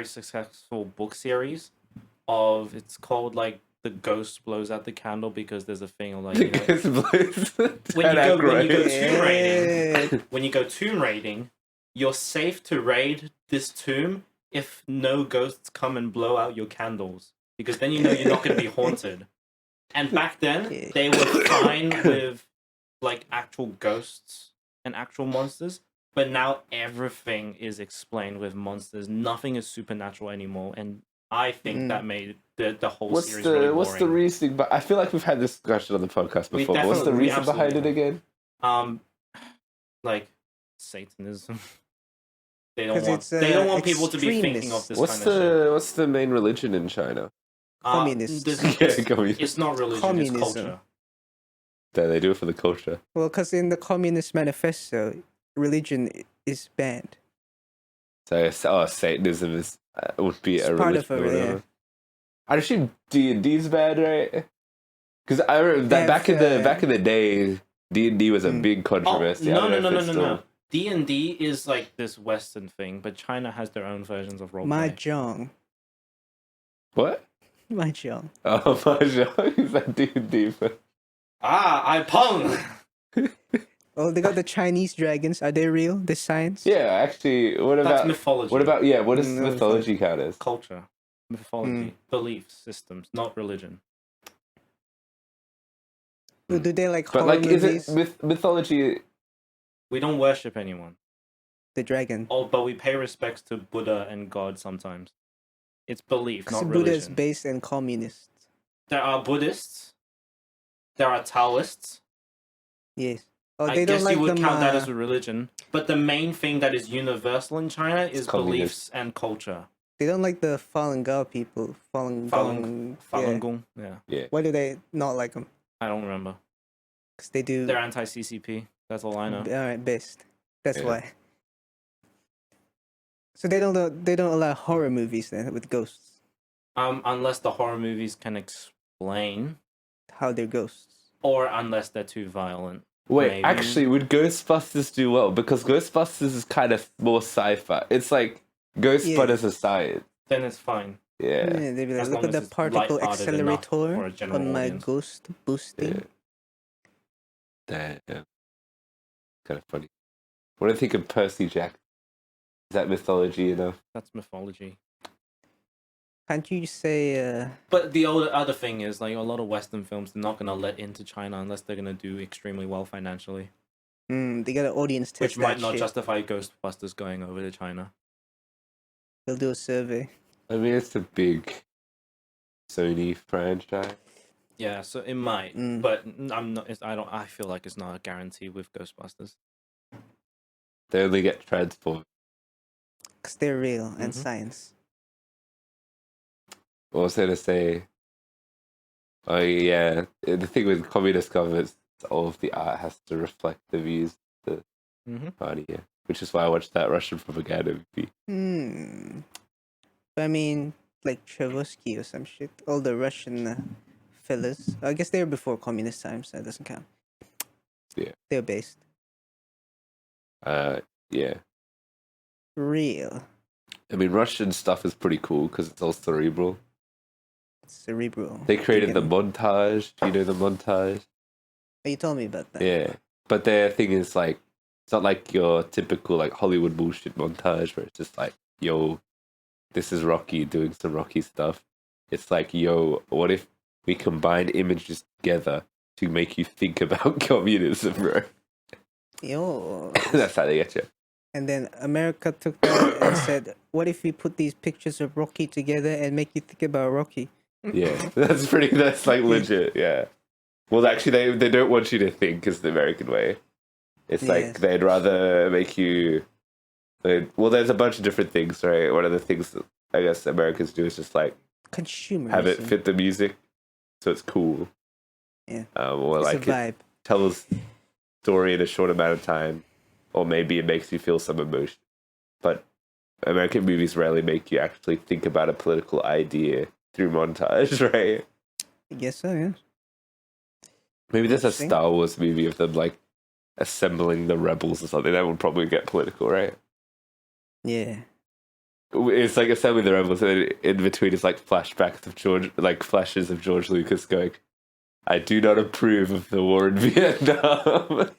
successful book series. It's called like the ghost blows out the candle because there's a thing like you know, when you go tomb raiding, when you go tomb raiding, you're safe to raid this tomb if no ghosts come and blow out your candles because then you know you're not going to be haunted. And back then they were fine with like actual ghosts and actual monsters, but now everything is explained with monsters. Nothing is supernatural anymore, and I think that made the whole series really boring. What's the reasoning? But I feel like we've had this discussion on the podcast before. But what's the reason behind it again? Like Satanism. They don't want people to be thinking of this kind of shit. What's the main religion in China? Communist. It's not religion, Communism. it's culture. They do it for the culture. Well, because in the Communist Manifesto, religion is banned. So, Satanism is would be a part religion. of it, yeah. I assume D&D's bad, right? Because I remember that back in the day, D&D was a big controversy. No. D&D is like this Western thing, but China has their own versions of roleplay. Mahjong. What? Mahjong. Oh, Mahjong is that D&D? I pong. Oh, they got the Chinese dragons. Are they real? The science? Yeah, actually, That's mythology. What does mythology count as? Culture, mythology, belief systems, not religion. Do they like But horror like, movies? is it mythology? We don't worship anyone. The dragon. Oh, but we pay respects to Buddha and God sometimes. It's belief, not religion. Buddha is based in communist. There are Buddhists. There are Taoists. Yes. Oh, I they guess don't like you would them, count that as a religion. But the main thing that is universal in China is beliefs and culture. They don't like the Falun Gong people. Falun Gong. Yeah. Why do they not like them? I don't remember. Because they do. They're anti-CCP. That's all I know. All right, best. That's why. So they don't allow horror movies then with ghosts. Unless the horror movies can explain how they're ghosts, or unless they're too violent. Wait, maybe. Actually, would Ghostbusters do well? Because Ghostbusters is kind of more sci-fi. It's like Ghost, but as a science. Then it's fine. Yeah. They'd be like, look at the particle accelerator on my ghost boosting. Yeah. Kind of funny. What do you think of Percy Jackson? Is that mythology enough? That's mythology. Can't you say? But the other thing is, like, a lot of Western films, they're not gonna let into China unless they're gonna do extremely well financially. They got an audience test, which might not justify Ghostbusters going over to China. They'll do a survey. I mean, it's a big Sony franchise. Yeah, so it might, but I'm not. I feel like it's not a guarantee with Ghostbusters. They only get transformed. Because they're real and science. What was I going to say? Oh, yeah. The thing with communist governments, all of the art has to reflect the views of the party, yeah. Which is why I watched that Russian propaganda movie. I mean, like Tchaikovsky or some shit. All the Russian fellas. I guess they were before communist times, so that doesn't count. Yeah. They're based. Yeah. Real. I mean, Russian stuff is pretty cool because it's all cerebral. Cerebral. They created the montage. Do you know the montage? Oh, you told me about that. Yeah. But their thing is like, it's not like your typical like Hollywood bullshit montage where it's just like, yo, this is Rocky doing some Rocky stuff. It's like, yo, what if we combine images together to make you think about communism, bro? Yo. That's how they get you. And then America took that and said, what if we put these pictures of Rocky together and make you think about Rocky? Yeah, that's like legit. Yeah. Well, actually, they don't want you to think is the American way. It's like they'd rather make you. Well, there's a bunch of different things, right? One of the things that I guess Americans do is just like Consumerism. have it fit the music, so it's cool. Yeah. Or It's like a vibe. it tells story in a short amount of time, or maybe it makes you feel some emotion. But American movies rarely make you actually think about a political idea through montage, right? I guess so, yeah. Maybe there's a Star Wars movie of them like assembling the rebels or something. That would probably get political, right? Yeah. It's like assembling the rebels, and in between it's like flashbacks of flashes of George Lucas going, "I do not approve of the war in Vietnam."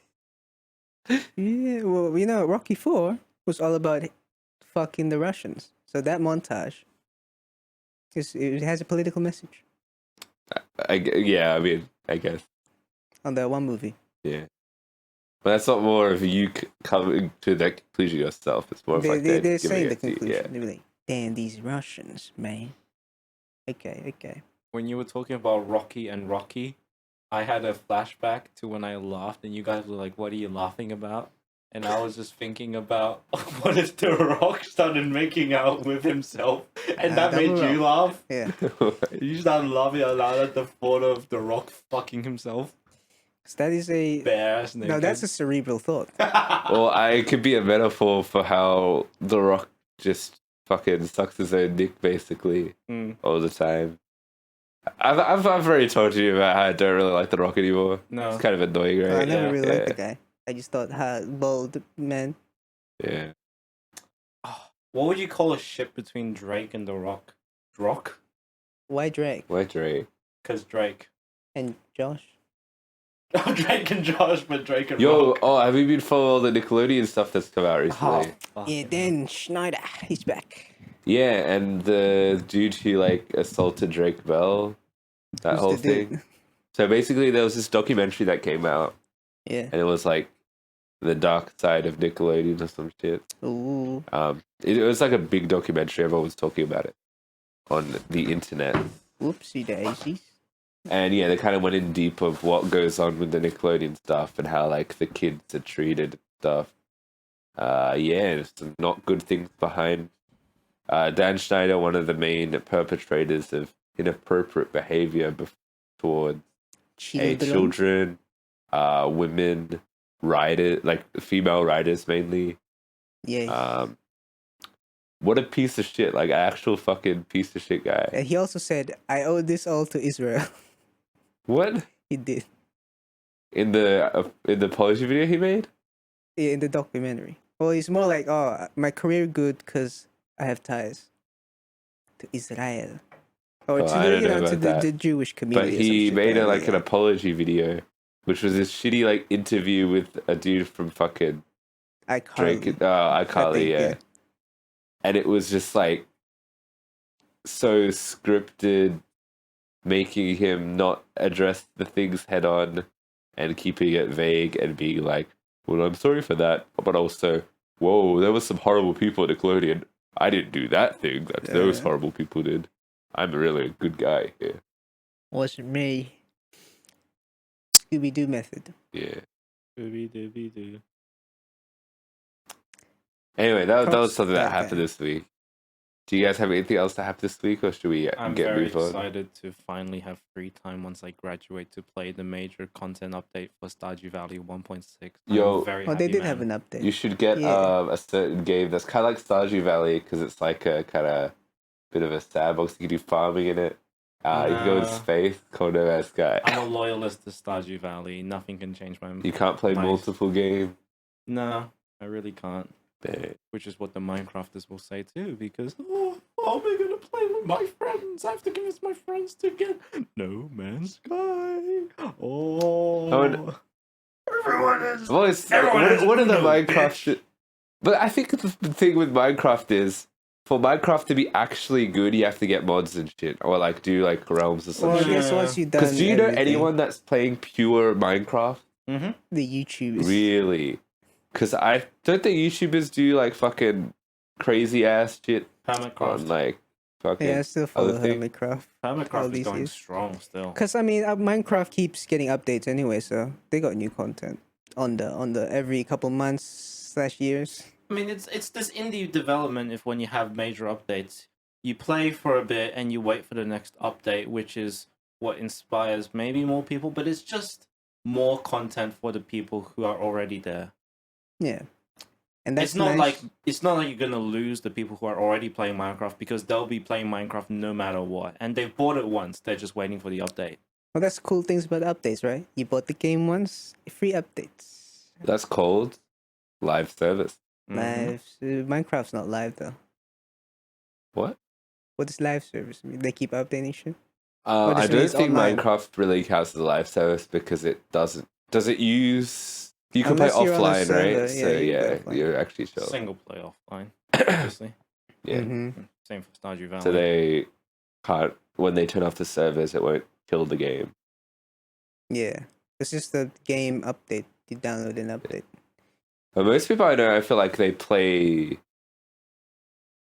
Yeah, well, you know, Rocky 4 was all about fucking the Russians. So that montage, it has a political message. I mean, I guess. On that one movie. Yeah. But that's not more of you coming to that conclusion yourself. It's more of like they're saying the conclusion. Yeah. They're like, damn, these Russians, man. Okay. When you were talking about Rocky and Rocky, I had a flashback to when I laughed and you guys were like, what are you laughing about? And I was just thinking about what if The Rock started making out with himself and that made you laugh? Yeah. You started laughing out loud at the thought of The Rock fucking himself. That is No, that's a cerebral thought. Well, I could be a metaphor for how The Rock just fucking sucks his own dick basically all the time. I've already told you about how I don't really like The Rock anymore. No. It's kind of annoying, right? I never really liked the guy. I just thought, bold man. Yeah. What would you call a ship between Drake and The Rock? Rock? Why Drake? Why Drake? Because Drake. And Josh? Oh, Drake and Josh, but Drake and Rock. Have you been following all the Nickelodeon stuff that's come out recently? Yeah, Dan Schneider, he's back. Yeah, and the dude who like assaulted Drake Bell, that whole thing. So basically, there was this documentary that came out. Yeah. And it was like the dark side of Nickelodeon or some shit. Ooh. It was like a big documentary. Everyone was talking about it on the internet. Whoopsie daisies. And yeah, they kind of went in deep of what goes on with the Nickelodeon stuff and how like the kids are treated and stuff. There's some not good things behind. Dan Schneider, one of the main perpetrators of inappropriate behavior towards children, women, writers, like female writers mainly. Yeah. What a piece of shit! Like actual fucking piece of shit guy. He also said, "I owe this all to Israel." What? He did. In the apology video he made? Yeah, in the documentary. Well, it's more like, my career good because I have ties to Israel. Or to the Jewish community. But he made an apology video, which was this shitty like interview with a dude from fucking Drake. iCarly, yeah. And it was just like so scripted, making him not address the things head on and keeping it vague and being like, well, I'm sorry for that, but also, whoa, there was some horrible people at Nickelodeon. I didn't do that thing that those horrible people did. I'm really a good guy here. Wasn't me. Scooby-Doo method. Yeah. Scooby-Dooby-Doo. Anyway, that was something that happened this week. Do you guys have anything else to happen this week, or should we moved on? I'm very excited to finally have free time once I graduate to play the major content update for Stardew Valley 1.6. They did have an update. You should get a certain game that's kind of like Stardew Valley because it's like a kind of bit of a sandbox. You can do farming in it. You can go in space. called No Man's Sky. I'm a loyalist to Stardew Valley. Nothing can change my mind. You can't play multiple games. No, I really can't. Dang. Which is what the Minecrafters will say too, because how am I gonna play with my friends? I have to convince my friends to get No Man's Sky. Everyone is. Well, what are the Minecraft? But I think the thing with Minecraft is, for Minecraft to be actually good, you have to get mods and shit, or like do like realms or something. Well, I guess once you've done. Because do you know anyone that's playing pure Minecraft? Mm-hmm. The YouTubers. Really? Because I don't think YouTubers do like fucking crazy ass shit Permacraft. on like fucking Yeah, I still other follow thing. Hermitcraft. Hermitcraft is going strong still. Because I mean, Minecraft keeps getting updates anyway, so they got new content on the every couple months / years. I mean, it's this indie development. If when you have major updates, you play for a bit and you wait for the next update, which is what inspires maybe more people. But it's just more content for the people who are already there. Yeah, and that's it's not nice. like you're gonna lose the people who are already playing Minecraft, because they'll be playing Minecraft no matter what, and they've bought it once. They're just waiting for the update. Well, that's cool things about updates, right? You bought the game once, free updates. That's called live service. Live. Minecraft's not live though. What? What does live service mean? They keep updating shit. I don't think online? Minecraft really counts as a live service because it doesn't. Does it use? You can play Unless you're on a offline, server, right? yeah, So you can yeah, play offline. you're actually sure. Single play offline, obviously. Yeah. Same for Stardew Valley. So they can't. When they turn off the servers, it won't kill the game. Yeah, it's just the game update. You download an update. But most people I know, I feel like they play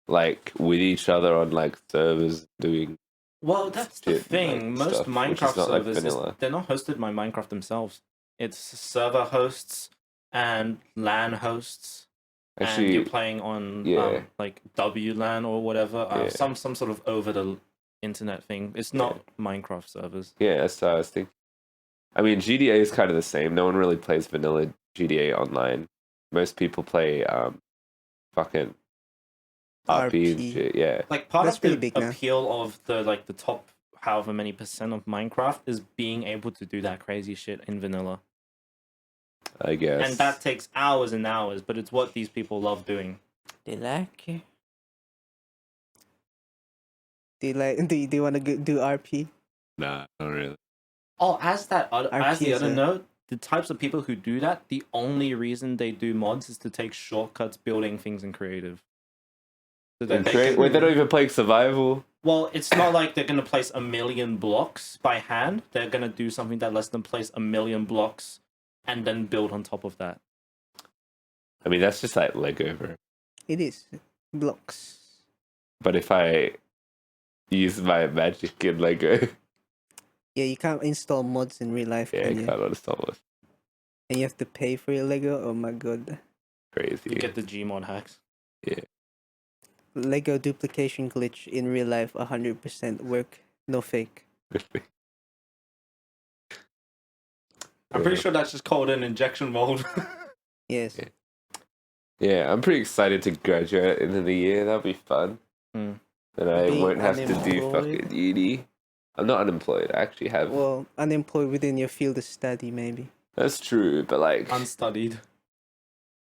like with each other on like servers doing. Well, that's the shit, thing. like, Most stuff, which is Minecraft not, like, servers, vanilla. they're not hosted by Minecraft themselves. It's server hosts and LAN hosts, and Actually, you're playing on yeah. like WLAN or whatever, Yeah. some sort of over the internet thing. It's not Minecraft servers. Yeah, that's what I was thinking. I mean, GTA is kind of the same. No one really plays vanilla GTA online. Most people play fucking RP and shit. Yeah. Like part That's of the pretty big now. appeal of the top however many percent of Minecraft is being able to do that crazy shit in vanilla. I guess. And that takes hours and hours, but it's what these people love doing. They like it. Do you like? Do you want to do RP? Nah, not really. Oh, as the RP other is note, the types of people who do that, the only reason they do mods is to take shortcuts building things in creative. So that Wait, they don't even play survival? Well, it's not like they're gonna place 1,000,000 blocks by hand. They're gonna do something that lets them place 1,000,000 blocks and then build on top of that. I mean, that's just like Lego, bro. It is blocks. But if I use my magic in Lego, Yeah, you can't install mods in real life. yeah, I Can you? can't understand what's And you have to pay for your Lego. Oh my god. crazy. You get the Gmod hacks. Yeah. Lego duplication glitch in real life, 100% work, no fake. I'm pretty sure that's just called an injection mold. Yes. Yeah. Yeah, I'm pretty excited to graduate at the end of the year. That'll be fun. Hmm. And I Being won't have to do unemployed? fucking uni. I'm not unemployed. I actually have. Well, unemployed within your field of study, maybe. That's true, but like, Unstudied.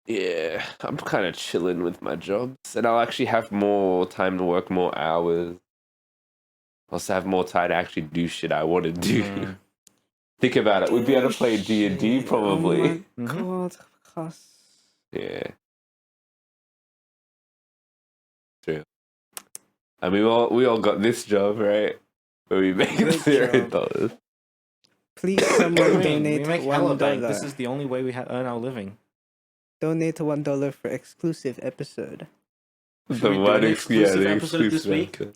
yeah, I'm kind of chilling with my jobs, and I'll actually have more time to work more hours. Also have more time to actually do shit I want to do. Mm. Think about it. We'd be able to play D&D probably. Oh my god. Cos. Yeah. True. And we all got this job, right? Where we make Great $0. Please, What someone do you mean? donate We make hella bank. This $1. is the only way we earn our living. Donate $1 for exclusive episode. Should we do an exclusive episode this week? episode.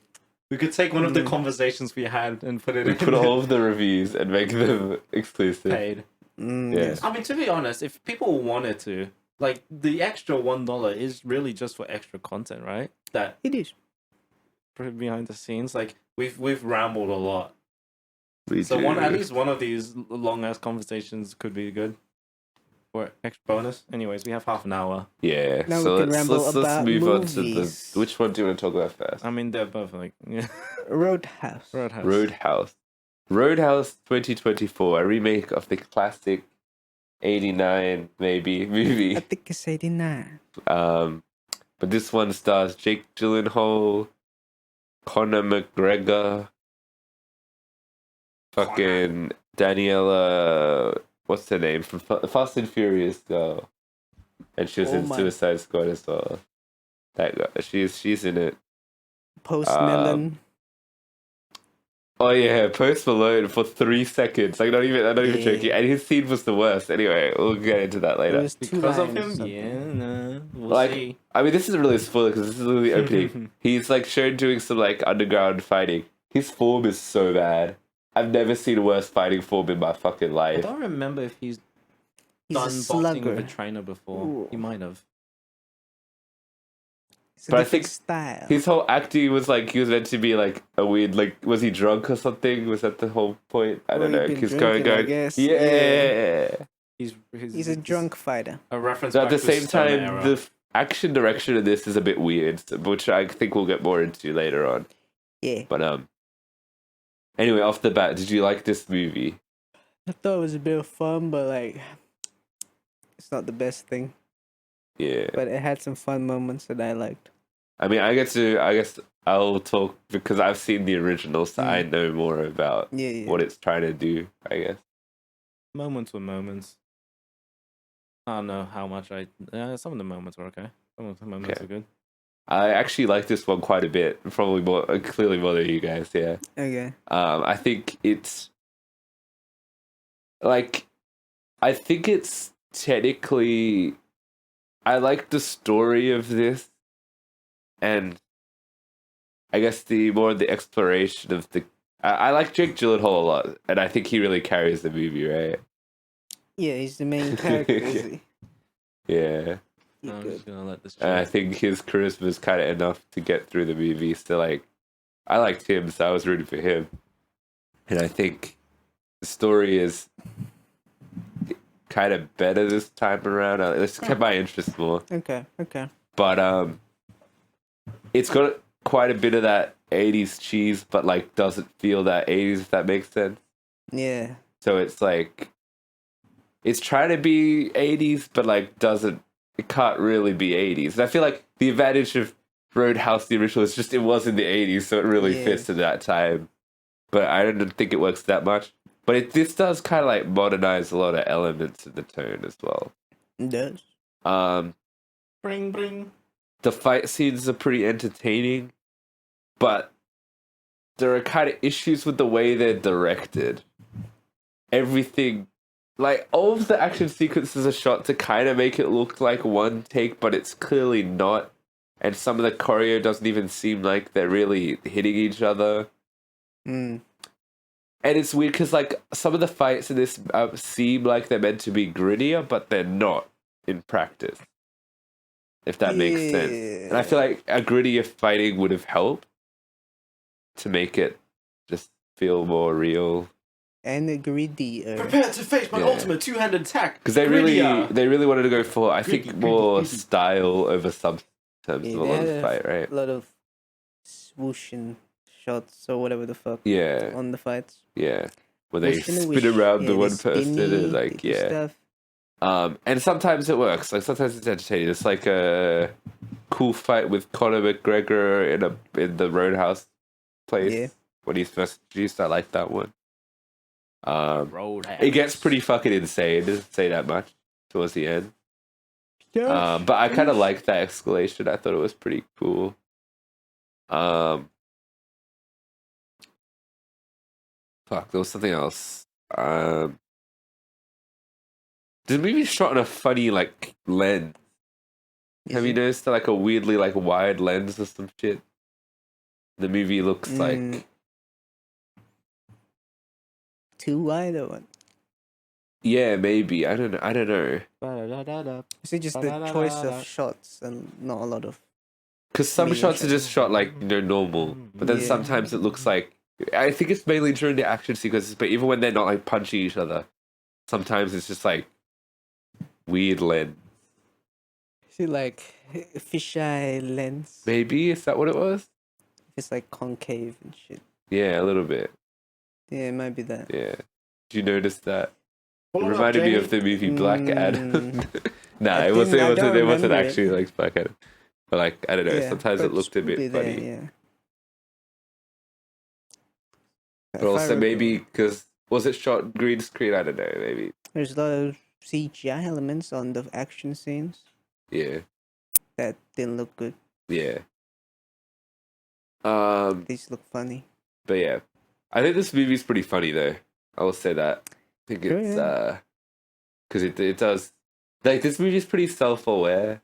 We could take one of the Mm. conversations we had and put it We in put all of the reviews and make them exclusive. paid. Yeah. Yes. I mean, to be honest, if people wanted to, like, the extra $1 is really just for extra content, right? That It is. behind the scenes, like we've rambled a lot. We So do. at least one of these long ass conversations could be good. Or extra bonus. Anyways, we have half an hour. Yeah. Now so we can ramble let's about move on to movies. the. Which one do you want to talk about first? I mean, they're both like yeah. Roadhouse. Roadhouse. Roadhouse 2024, a remake of the classic 89 maybe movie. I think it's 89. But this one stars Jake Gyllenhaal, Conor McGregor, fucking Daniela, what's her name from Fast and Furious girl, and she was Oh in my- Suicide Squad as well. That girl, she's in it. Post Melon. Oh yeah, Post Malone for 3 seconds. Like I'm not even Yeah. joking. And his scene was the worst. Anyway, we'll get into that It later. was 2 Because of lines or him, something. yeah, no, we'll Like, see. I mean, this isn't really a spoiler because this is literally the opening. He's like shown doing some like underground fighting. His form is so bad. I've never seen a worse fighting form in my fucking I life. don't remember if he's He's a done boxing with a slugger. trainer before. Ooh. He might have. It's a But I different think style. His whole acting was like he was meant to be like a weird like was he drunk or something? Was that the whole point? I don't Well, know. he'd been He's drinking, I going. guess. Yeah. He's a drunk fighter. A reference So at back the to same Stoner time, era. the action direction of this is a bit weird, which I think we'll get more into later on. Yeah. But anyway, off the bat, did you like this movie? I thought it was a bit of fun, but like, it's not the best thing. Yeah. But it had some fun moments that I liked. I mean, I guess I'll talk because I've seen the original, so I know more about Yeah. what it's trying to do. I guess. Moments were moments. I don't know how much some of the moments were okay. Some of the moments Okay. are good. I actually like this one quite a bit. Probably clearly more than you guys. Yeah. Okay. I think it's like, I think it's technically, I like the story of this, and I guess the exploration of the. I like Jake Gyllenhaal a lot, and I think he really carries the movie, right? Yeah, he's the main character, is he? Yeah. He's I'm good. just gonna let this. And I think his charisma is kind of enough to get through the movie. So, like, I liked him, so I was rooting for him. And I think the story is kind of better this time around. It's kept my interest more. Okay. But it's got quite a bit of that 80s cheese, but like doesn't feel that 80s, if that makes sense. Yeah. So it's like it's trying to be 80s, but like it can't really be 80s. And I feel like the advantage of Roadhouse, the original, is just it was in the 80s, so it really fits in that time. But I don't think it works that much. But this does kind of like modernize a lot of elements in the tone as well. It does. Bring. The fight scenes are pretty entertaining, but there are kind of issues with the way they're directed. Everything, like all of the action sequences are shot to kind of make it look like one take, but it's clearly not. And some of the choreo doesn't even seem like they're really hitting each other. Mm. And it's weird because like some of the fights in this seem like they're meant to be grittier, but they're not in practice. If that makes sense. And I feel like a grittier fighting would have helped to make it just feel more real. And a greedier. Prepare to face my ultimate two-handed attack. Because they really wanted to go for, I think, more style over substance in terms of a lot of the fight, right? A lot of swooshing shots or whatever the fuck. Yeah. On the fights. Yeah. Where they Whoosh and a spin whoosh. around the Yeah, one they person spinny, and like, they do yeah. stuff. And sometimes it works. Like sometimes it's entertaining. It's like a cool fight with Conor McGregor in the Roadhouse place. Yeah. When he's first introduced. I like that one. Roadhouse. It gets pretty fucking insane. It doesn't say that much towards the end. But I kind of like that escalation. I thought it was pretty cool. Fuck, there was something else. The movie's shot on a funny like lens. Have you noticed like a weirdly like wide lens or some shit? The movie looks like too wide or what? Yeah, maybe. I don't know. Is it just the choice of shots and not a lot of? Because some shots are just shot like normal, but then sometimes it looks like I think it's mainly during the action sequences. But even when they're not like punching each other, sometimes it's just like weird lens. Is it like a fisheye lens? Maybe is that what it was? It's like concave and shit. Yeah, a little bit. Yeah, it might be that. Yeah. Did you notice that? It reminded me of the movie Black Adam. Nah, it wasn't actually like Black Adam. But like I don't know, sometimes it looked a bit funny. Yeah. But also maybe because was it shot green screen? I don't know, maybe. There's a lot of CGI elements on the action scenes. Yeah. That didn't look good. Yeah. These look funny. But yeah. I think this movie's pretty funny though. I will say that. I think Sure, it's yeah. because it does, like, this movie's pretty self-aware.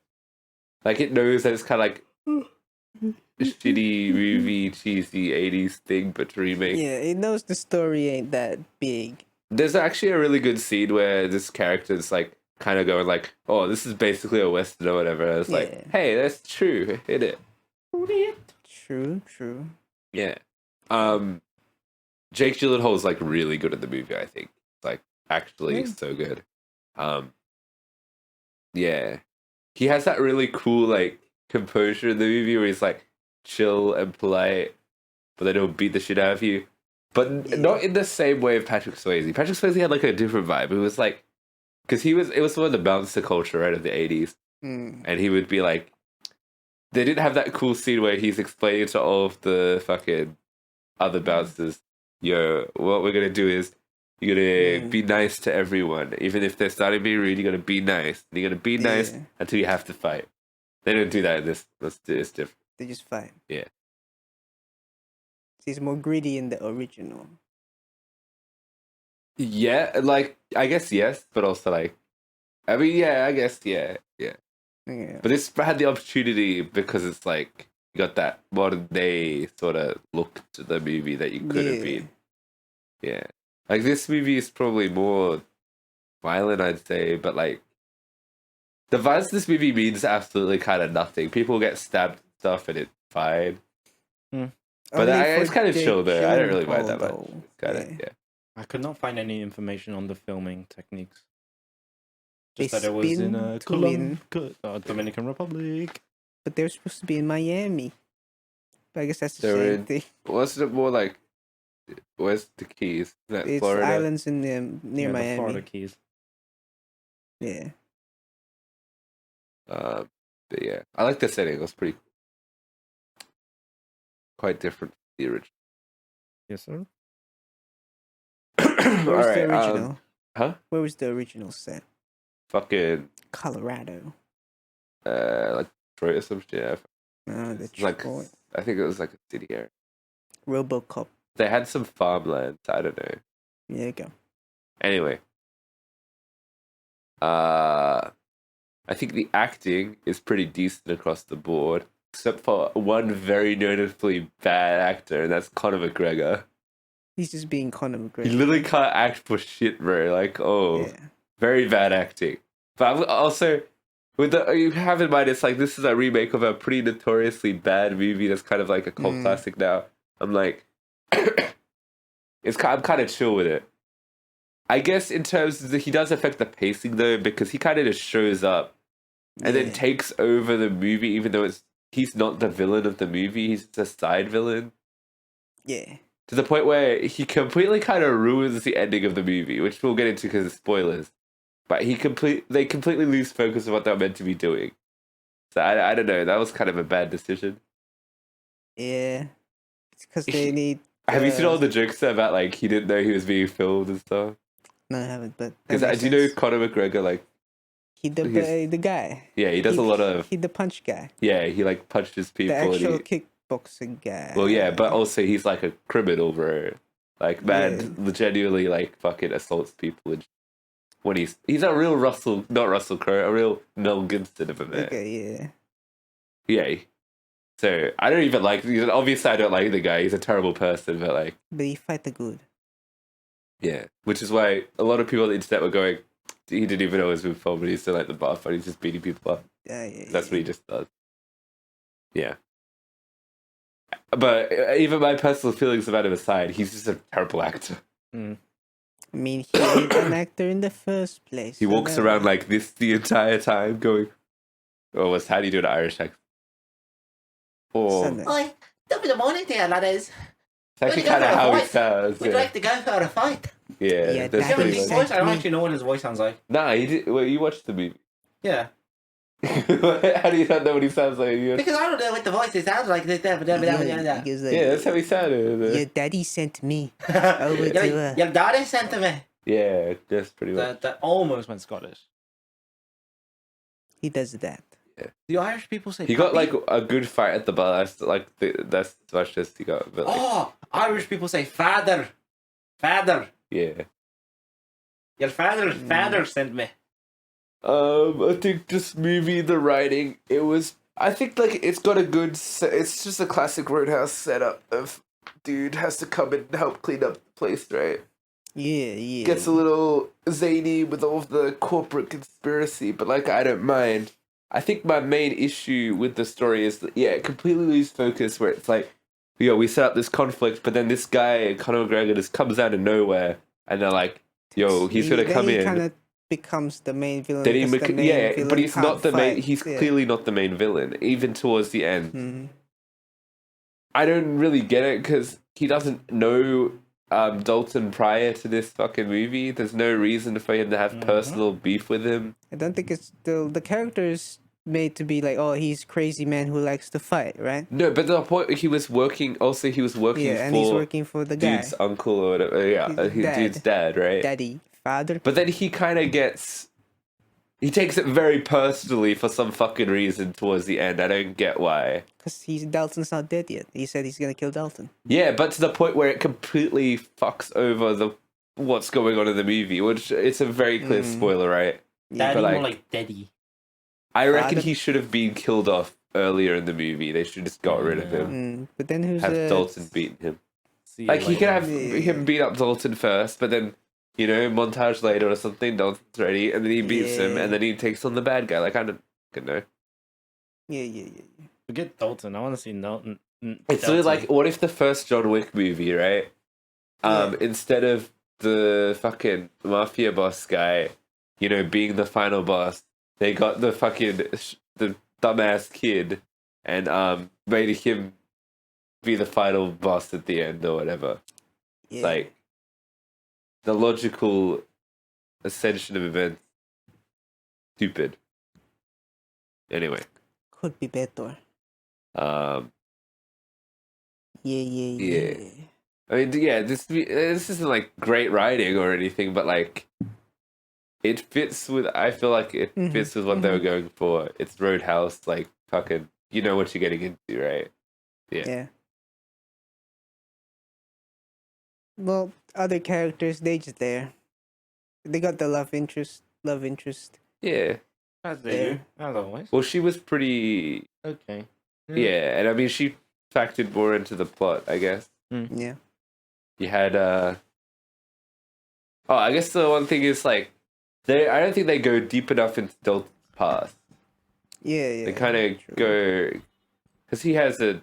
Like, it knows that it's kind of like a shitty movie, cheesy 80s thing, but to remake. Yeah, it knows the story ain't that big. There's actually a really good scene where this character's like kind of going like, "Oh, this is basically a western or whatever." It's like, Yeah. "Hey, that's true, hit it." True. Yeah. Jake Gyllenhaal's like really good in the movie. I think, like, actually Yeah. so good. Yeah, he has that really cool like composure in the movie where he's like chill and polite, but they don't beat the shit out of you. But not in the same way of Patrick Swayze. Patrick Swayze had like a different vibe. It was like, because it was one of the bouncer culture, right, of the 80s. Mm. And he would be like, they didn't have that cool scene where he's explaining to all of the fucking other bouncers, yo, what we're gonna do is you're gonna be nice to everyone. Even if they're starting to be rude, you're gonna be nice. You're gonna be nice until you have to fight. They don't do that in this. It's different. They just fight. Yeah. He's more greedy in the original. Yeah, like, I guess yes, but also like, I mean, yeah, I guess, yeah. Yeah. But this had the opportunity because it's like, you got that modern day sort of look to the movie that you could have been. Yeah. Like, this movie is probably more violent, I'd say, but like, the violence this movie means absolutely kind of nothing. People get stabbed and stuff and it's fine. But it's kind of chill though. I don't really mind that much. It's kind of, yeah. I could not find any information on the filming techniques. Just that it was in Dominican Republic. But they're supposed to be in Miami. But I guess that's the They're same thing. Wasn't it more like, where's the Keys? Is that It's Florida? islands in near The Miami. Florida Keys. Yeah. But yeah, I like the setting. It was pretty cool. Quite different from the original. Yes, sir. Where was the original? Huh? Where was the original set? Fucking Colorado. like Detroit or some shit. No, Like, Detroit. I think it was like a city area. RoboCop. They had some farmland. I don't know. There you go. Anyway, I think the acting is pretty decent across the board, except for one very noticeably bad actor, and that's Conor McGregor. He's just being Conor McGregor. He literally can't act for shit, bro. Like, Yeah. very bad acting. But I'm also, you have in mind, it's like this is a remake of a pretty notoriously bad movie that's kind of like a cult classic now. I'm like, I'm kind of chill with it. I guess in terms of he does affect the pacing though, because he kind of just shows up and then takes over the movie, even though he's not the villain of the movie, he's just a side villain. Yeah. To the point where he completely kind of ruins the ending of the movie, which we'll get into because of spoilers. But they completely lose focus of what they're meant to be doing. So I don't know. That was kind of a bad decision. Yeah. It's because they need. Have you seen all the jokes about like he didn't know he was being filmed and stuff? No, I haven't. But Because do you know Conor McGregor? Like the guy. Yeah, he does a lot of. He the punch guy. Yeah, he like punches people. The actual kickboxing guy. Well, yeah, but also he's like a criminal, bro. Like, man, genuinely like fucking assaults people. And when he's a real not Russell Crowe, a real Mel Gibson of a man. Okay, yeah. Yeah. So I don't even like. Obviously, I don't like the guy. He's a terrible person, but like. But he fight the good. Yeah, which is why a lot of people on the internet were going, he didn't even know it was being filmed, but he's still like the bar fight. He's just beating people up. That's what he just does. Yeah. But even my personal feelings about him aside, he's just a terrible actor. I mean, he ain't an actor in the first place. He walks around like this the entire time, going, "Oh, how do you do an Irish accent?" Or, "Oi, top of the morning there, laddies. It's actually kind of how he sounds. We'd like to go for a fight." Yeah, that's pretty his voice. I don't actually know what his voice sounds like. Nah, you did. Well, you watched the movie. Yeah. How do you not know what he sounds like? Because I don't know what the voice sounds like. Yeah, that's how he sounded. Your daddy sent me over to her. Your daddy sent to me. Yeah, that's pretty much. That almost went Scottish. He does that. Do Irish people say He got puppy? like a good fight at the bar. That's like that's as much as he got. But like, Oh, Irish people say father. Father. yeah. Your father sent me. I think this movie, the writing, it was. I think like it's got a good. It's just a classic Roadhouse setup of dude has to come and help clean up the place, right? Yeah. Gets a little zany with all of the corporate conspiracy, but like I don't mind. I think my main issue with the story is that, yeah, it completely lose focus where it's like, we set up this conflict, but then this guy, Conor McGregor, just comes out of nowhere, and they're like, yo, he's gonna come He in. kind of becomes the main villain. Then he because the main yeah, villain but he's can't not the main. fight. He's Yeah. clearly not the main villain, even towards the end. Mhm. I don't really get it because he doesn't know Dalton prior to this fucking movie. There's no reason for him to have personal beef with him. I don't think it's the character is made to be like, oh, he's crazy man who likes to fight, right? No, but the point he was working. Also, he was working Yeah, for and he's working for the guy, dude's uncle or whatever. Yeah, His dad. dude's dad, right? daddy, father. But then he kind of gets. He takes it very personally for some fucking reason towards the end. I don't get why. Because Dalton's not dead yet. He said he's gonna kill Dalton. Yeah, but to the point where it completely fucks over what's going on in the movie, which it's a very clear spoiler, right? Yeah. Daddy, but, more like- like daddy. I reckon Father- he should have been killed off earlier in the movie. They should just got rid of him. But then who's Have Dalton beaten him. See you Like he later. could have him beat up Dalton first, but then montage later or something, Dalton's ready, and then he beats him, Yeah. and then he takes on the bad guy. Like I don't know. Yeah. Forget Dalton. I want to see Dalton. It's sort of like, what if the first John Wick movie, right? Instead of the fucking mafia boss guy, being the final boss, they got the fucking the dumbass kid, and made him be the final boss at the end or whatever. Yeah. Like the logical ascension of events. Stupid. Anyway, could be better. um, Yeah. I mean, yeah, this isn't like great writing or anything, but like it fits with. I feel like it fits with what they were going for. It's Roadhouse, like fucking. You know what you're getting into, right? Yeah. Well, other characters, they just there. They got the love interest. Yeah. As they there. do, as always. Well, she was pretty. Okay. Yeah, and I mean, she factored more into the plot, I guess. Yeah. You had. Oh, I guess the one thing is like, I don't think they go deep enough into Dalton's past. Yeah. They kind of go, because he has a.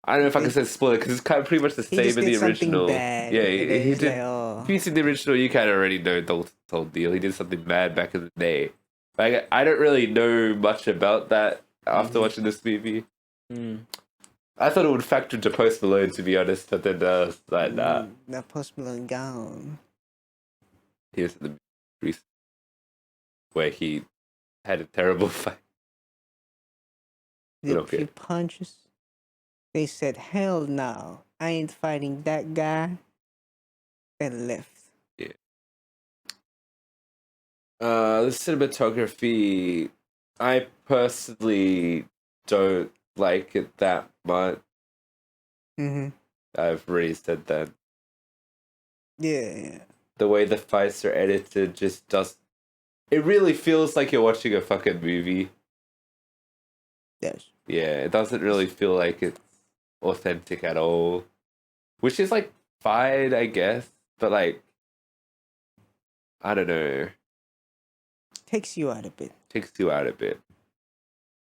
I don't know if I can say spoiler because it's kind of pretty much the He same just in did the something original. bad, Yeah, and then he it's did. like, oh. If you've seen the original, you kind of already know Dalton's whole deal. He did something bad back in the day. Like, I don't really know much about that after watching this movie. I thought it would factor into Post Malone, to be honest, but then I was like, nah. That Post Malone gone. Here's the recent where he had a terrible fight. Did Okay. a few punches. They said, hell no, I ain't fighting that guy. And left. The cinematography, I personally don't like it that much. Mm-hmm. I've already said that. Yeah. The way the fights are edited just does. It really feels like you're watching a fucking movie. Yes. Yeah, it doesn't really feel like it's authentic at all. Which is like fine, I guess. But like, I don't know. Takes you out a bit. Takes you out a bit.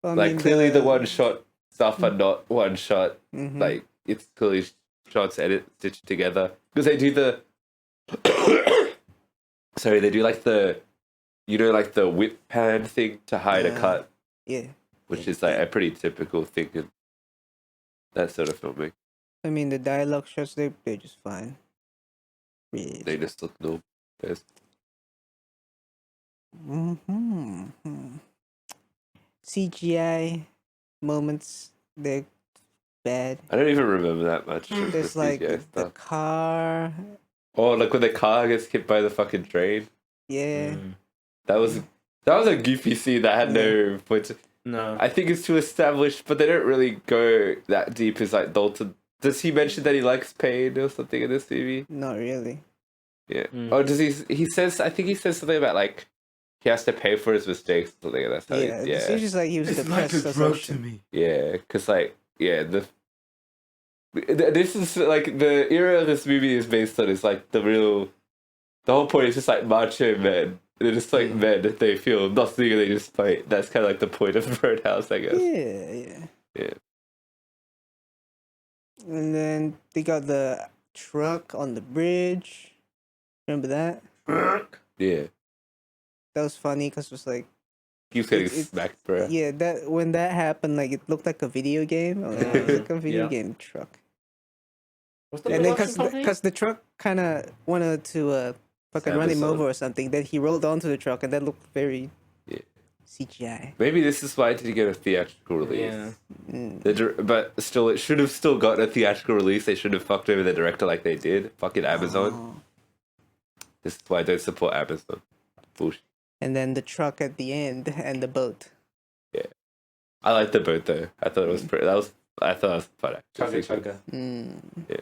Well, I Like mean, clearly the one shot stuff are not one shot. Mhm. Like it's clearly shots stitched together. Because they do the sorry, they do like the like the whip pan thing to hide a cut. Yeah. Which is like a pretty typical thing in that sort of filming. I mean, the dialogue shots, they're just fine. Yeah. They just look normal. Mm-hmm. CGI moments, they're bad. I don't even remember that much. of the There's like CGI the stuff. car. Oh, like when the car gets hit by the fucking train. Yeah. That was That was a goofy scene that had no point. No. I think it's too established, but they don't really go that deep as like Dalton. Does he mention that he likes pain or something in this movie? Not really. Yeah. Mm. Or does he? He says. I think he says something about like he has to pay for his mistakes or something. And that's how. Yeah, it seems just like he was It's depressed like a or drug something. to me. Yeah, because like this is like the era of this movie is based on is like the whole point is just like macho men. They're just like men. They feel nothing and they just fight. That's kind of like the point of Roadhouse, I guess. Yeah. And then they got the truck on the bridge. Remember that? Yeah. That was funny because it was like, He was getting It- smacked, bro. yeah, that when that happened, like it looked like a video game. It was like a video Yeah. game truck. What's the And then production company? because the truck kind of wanted to fucking run him Amazon. over or something, then he rolled onto the truck and that looked very Yeah. CGI. Maybe this is why it didn't get a theatrical release. Yeah. But still, it should have still gotten a theatrical release. They should have fucked over the director like they did. Fucking Amazon. Oh. This is why I don't support Amazon. Bullshit. And then the truck at the end and the boat. I like the boat though. I thought it was pretty. I thought it was fun. Chugga Actually. chugga. Yeah.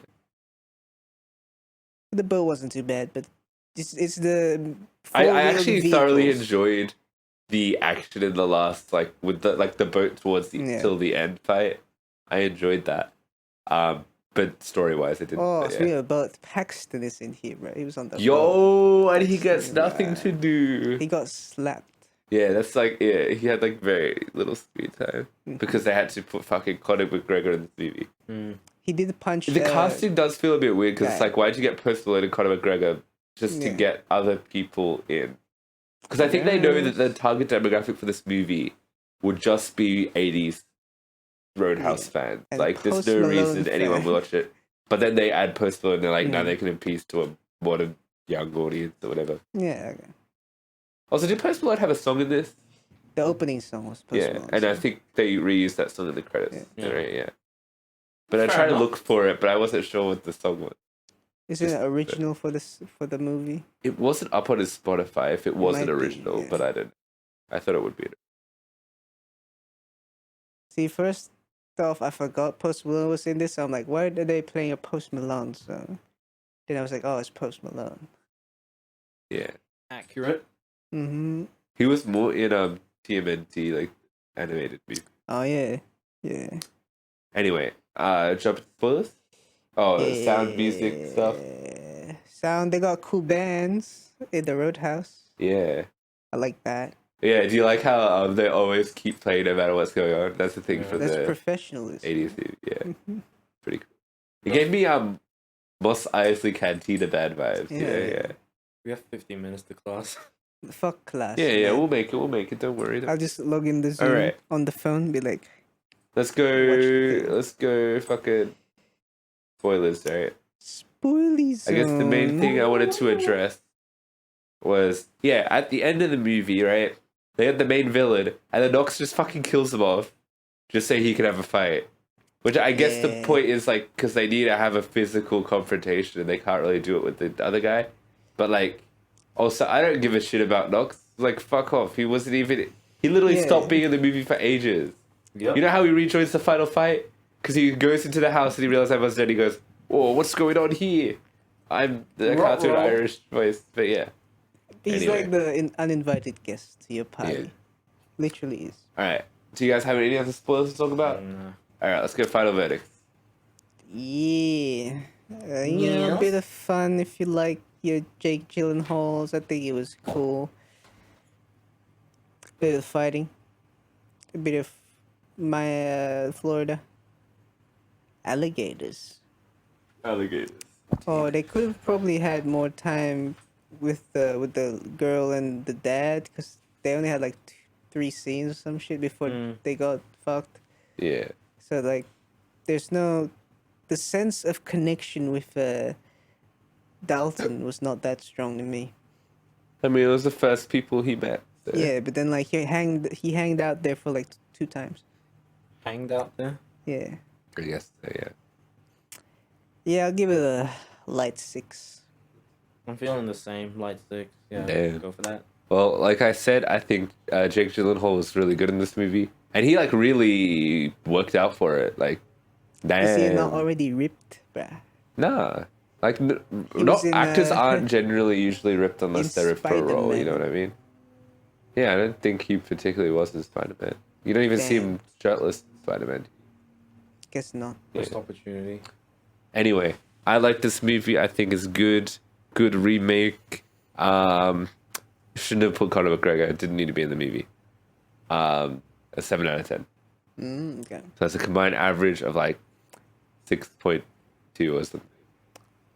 The boat wasn't too bad, but it's the. I four-wheeled actually thoroughly vehicles. enjoyed the action in the last, like with the boat towards the Yeah. till the end fight. I enjoyed that. But story wise, it didn't. Oh, but speaking of boat, Paxton is in here, right? He was on the boat. Yo, and he gets Yeah. nothing to do. He got slapped. Yeah, that's like he had like very little screen time because they had to put fucking Conor McGregor in this movie. Mm. He did punch. The casting does feel a bit weird because it's guy. like, why'd you get Post Malone and Conor McGregor just to Yeah. get other people in? Because I think they know that the target demographic for this movie would just be 80s Roadhouse fans. And Like, there's Post no Malone reason anyone fan. will watch it. But then they add Post Malone and they're like, now Mm. they can appease to a modern young audience or whatever. Yeah, okay. Also, did Post Malone have a song in this? The opening song was Post Yeah, Malone's and I song. think they reused that song in the credits. Yeah. Right, yeah. But I Fair tried to enough. look for it, but I wasn't sure what the song was. Is it original for the movie? It wasn't up on his Spotify if it wasn't might be, original, yeah. but I didn't. I thought it would be. See, first off, I forgot Post Malone was in this. So I'm like, why are they playing a Post Malone song? Then I was like, oh, it's Post Malone. Yeah. Accurate. Mm-hmm. He was more in TMNT, like animated movie. Oh yeah, yeah. Anyway, jump to spoilers? Oh, sound, music, stuff. Sound. They got cool bands in the Roadhouse. Yeah. I like that. Yeah, do you like how they always keep playing no matter what's going on? That's the thing for That's the professionalism. 80s movie. Yeah, Mhm. pretty cool. It gave me Mos Eisley Cantina band vibes. Yeah. We have 15 minutes to class. Fuck class. Yeah, man. we'll make it. Don't worry. I'll just log in the Zoom Alright. on the phone. Be like, Let's go. Watch the- Let's go. Fucking spoilers, right? spoilies. I guess the main thing I wanted to address was at the end of the movie, right? They had the main villain, and the Nox just fucking kills him off, just so he can have a fight. Which I guess the Yeah. point is like because they need to have a physical confrontation, and they can't really do it with the other guy. But like, also I don't give a shit about Nox. Like fuck off. He wasn't even. He literally Yeah. stopped being in the movie for ages. Yep. You know how he rejoins the final fight? Because he goes into the house and he realizes everyone's dead. He goes, "Oh, what's going on here?" I'm the Ruh-roh. cartoon Irish voice, but yeah. He's Anyway. like the uninvited guest to your party. Yeah. Literally is. All right. Do you guys have any other spoilers to talk about? No. All right, let's go final verdict. Yeah. You know, a Yes. bit of fun if you like your Jake Gyllenhaals. I think it was cool. A bit of fighting. A bit of my Florida. Alligators. Alligators. Oh, they could have probably had more time with the girl and the dad because they only had like 3 scenes or some shit before they got fucked. Yeah. So like, there's no the sense of connection with Dalton was not that strong to me. I mean, it was the first people he met. So. Yeah, but then like he hanged out there for like 2 times. Hanged out there. Yeah, I guess so, yeah. yeah, I'll give it a light 6. I'm feeling the same. Light 6. Yeah. Damn. Go for that. Well, like I said, I think Jake Gyllenhaal was really good in this movie, and he like really worked out for it. Like, Is he not damn, already ripped, bruh? nah, like He was not in actors aren't generally usually ripped in unless they're ripped for a role. You know Spider-Man. what I mean? Yeah, I don't think he particularly was in Spider-Man. You don't even see Damn. him shirtless in Spider-Man. Guess not. Missed opportunity. Anyway, I like this movie. I think it's good. Good remake. Shouldn't have put Conor McGregor. It didn't need to be in the movie. A 7 out of 10. Okay. So that's a combined average of like 6.2 or something.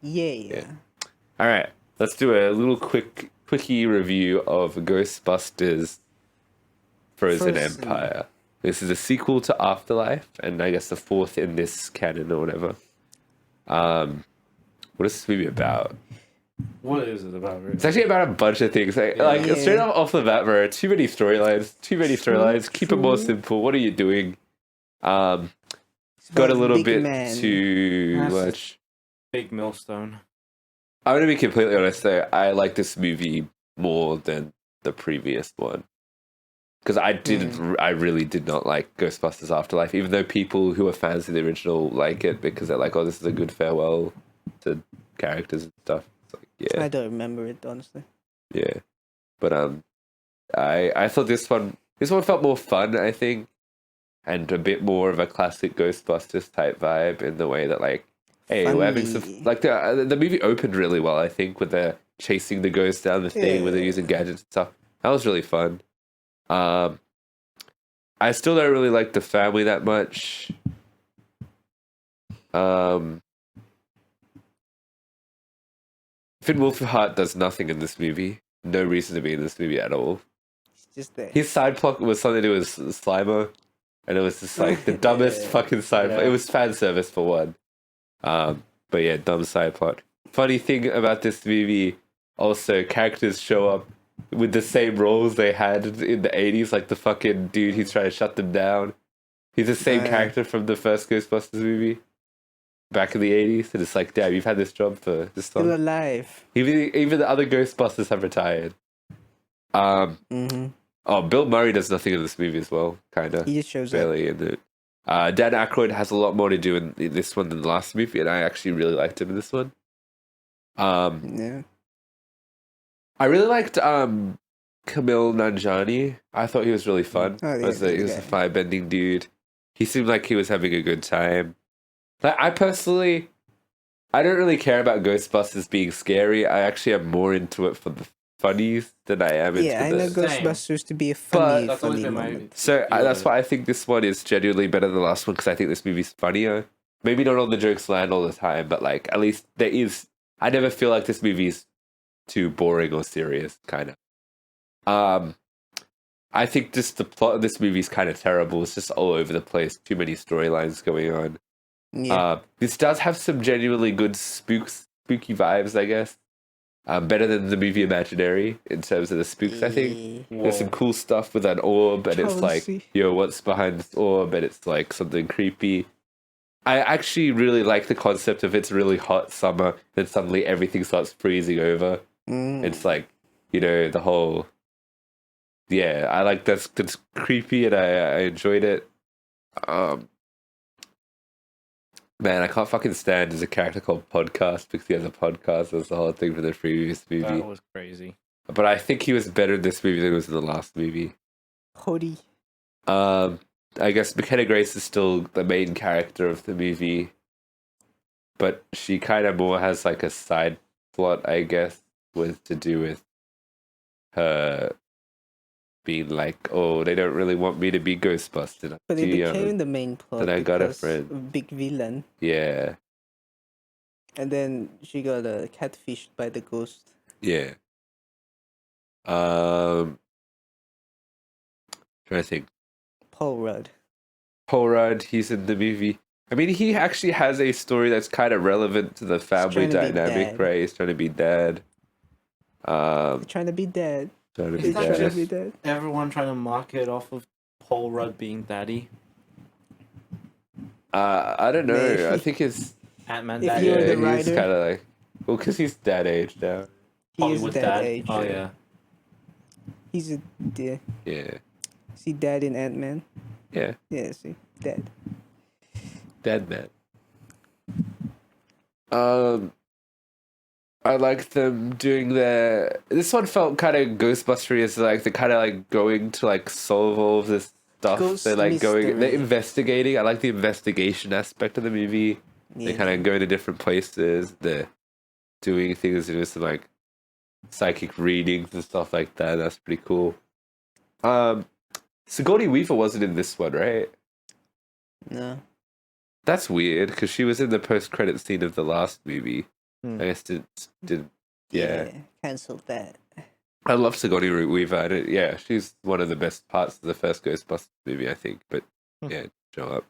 Yeah. All right, let's do a little quickie review of Ghostbusters Frozen Empire. This is a sequel to Afterlife, and I guess the fourth in this canon or whatever. What is this movie about? What is it about? Really? It's actually about a bunch of things. Like straight off the bat, bro. Too many storylines. Keep it more simple. What are you doing? Got a little bit too much. Big millstone. I'm gonna be completely honest though. I like this movie more than the previous one because I really did not like Ghostbusters Afterlife, even though people who are fans of the original like it because they're like, oh, this is a good farewell to characters and stuff. Yeah. I don't remember it honestly. Yeah, but I thought this one felt more fun, I think, and a bit more of a classic Ghostbusters type vibe in the way that like, hey, we're having some like the movie opened really well, I think, with the chasing the ghost down the thing, with it using gadgets and stuff. That was really fun. I still don't really like the family that much. Finn Wolfhard does nothing in this movie. No reason to be in this movie at all. It's just there. His side plot was something to do with Slimer, and it was just like the dumbest fucking side plot. It was fan service for one. But yeah, dumb side plot. Funny thing about this movie, also characters show up with the same roles they had in the 80s, like the fucking dude who's trying to shut them down. He's the same character from the first Ghostbusters movie. Back in the 80s, and it's like, damn, you've had this job for this long. Still alive. Even the other Ghostbusters have retired. Oh, Bill Murray does nothing in this movie as well, kind of. He just shows barely up. in it. Dan Aykroyd has a lot more to do in this one than the last movie, and I actually really liked him in this one. Yeah. I really liked Kamil Nanjiani. I thought he was really fun. Oh, yeah, he was a fire-bending dude. He seemed like he was having a good time. Like, I don't really care about Ghostbusters being scary. I actually am more into it for the funnies than I am into I know Ghostbusters to be a funny moment. So that's why I think this one is genuinely better than the last one, because I think this movie's funnier. Maybe not all the jokes land all the time, but like at least there is. I never feel like this movie's too boring or serious, kind of. I think just the plot of this movie is kind of terrible. It's just all over the place. Too many storylines going on. Yeah. This does have some genuinely good spooky vibes, I guess. Better than the movie Imaginary in terms of the spooks, I think. There's some cool stuff with an orb, and it's like, yo, what's behind this orb? And it's like something creepy. I actually really like the concept of it's really hot summer, then suddenly everything starts freezing over. It's like, the whole... Yeah, I like that's creepy, and I enjoyed it. Man, I can't fucking stand there's a character called Podcast because he has a podcast. That's the whole thing for the previous movie. That was crazy. But I think he was better in this movie than he was in the last movie. Cody. I guess McKenna Grace is still the main character of the movie, but she kind of more has like a side plot, I guess, to do with her being like, oh, they don't really want me to be Ghostbusted. But it became the main plot. Then I got a friend. Big villain. Yeah. And then she got catfished by the ghost. Yeah. Trying to think. Paul Rudd, he's in the movie. I mean, he actually has a story that's kind of relevant to the family dynamic, right? He's trying to be dad. Trying to be dad. Is that just everyone trying to market off of Paul Rudd being daddy? I don't know. I think it's Ant-Man if daddy. you're the he's writer, kind of like, well, because he's dad age now. he is Hollywood dad age. Oh yeah. He's a yeah. Yeah. See Dad in Ant-Man. Yeah. Yeah, see Dad. Dead man. I like them doing their. This one felt kind of Ghostbustery, as like they're kind of like going to like solve all of this stuff. Ghost They're like mystery. they're investigating. I like the investigation aspect of the movie. Yeah. They kind of go to different places. They're doing things, some like psychic readings and stuff like that. That's pretty cool. Sigourney Weaver wasn't in this one, right? No. That's weird because she was in the post-credit scene of the last movie. Hmm. I guess did yeah. Cancelled that. I love Sigourney Weaver. Yeah, she's one of the best parts of the first Ghostbusters movie, I think. But yeah, show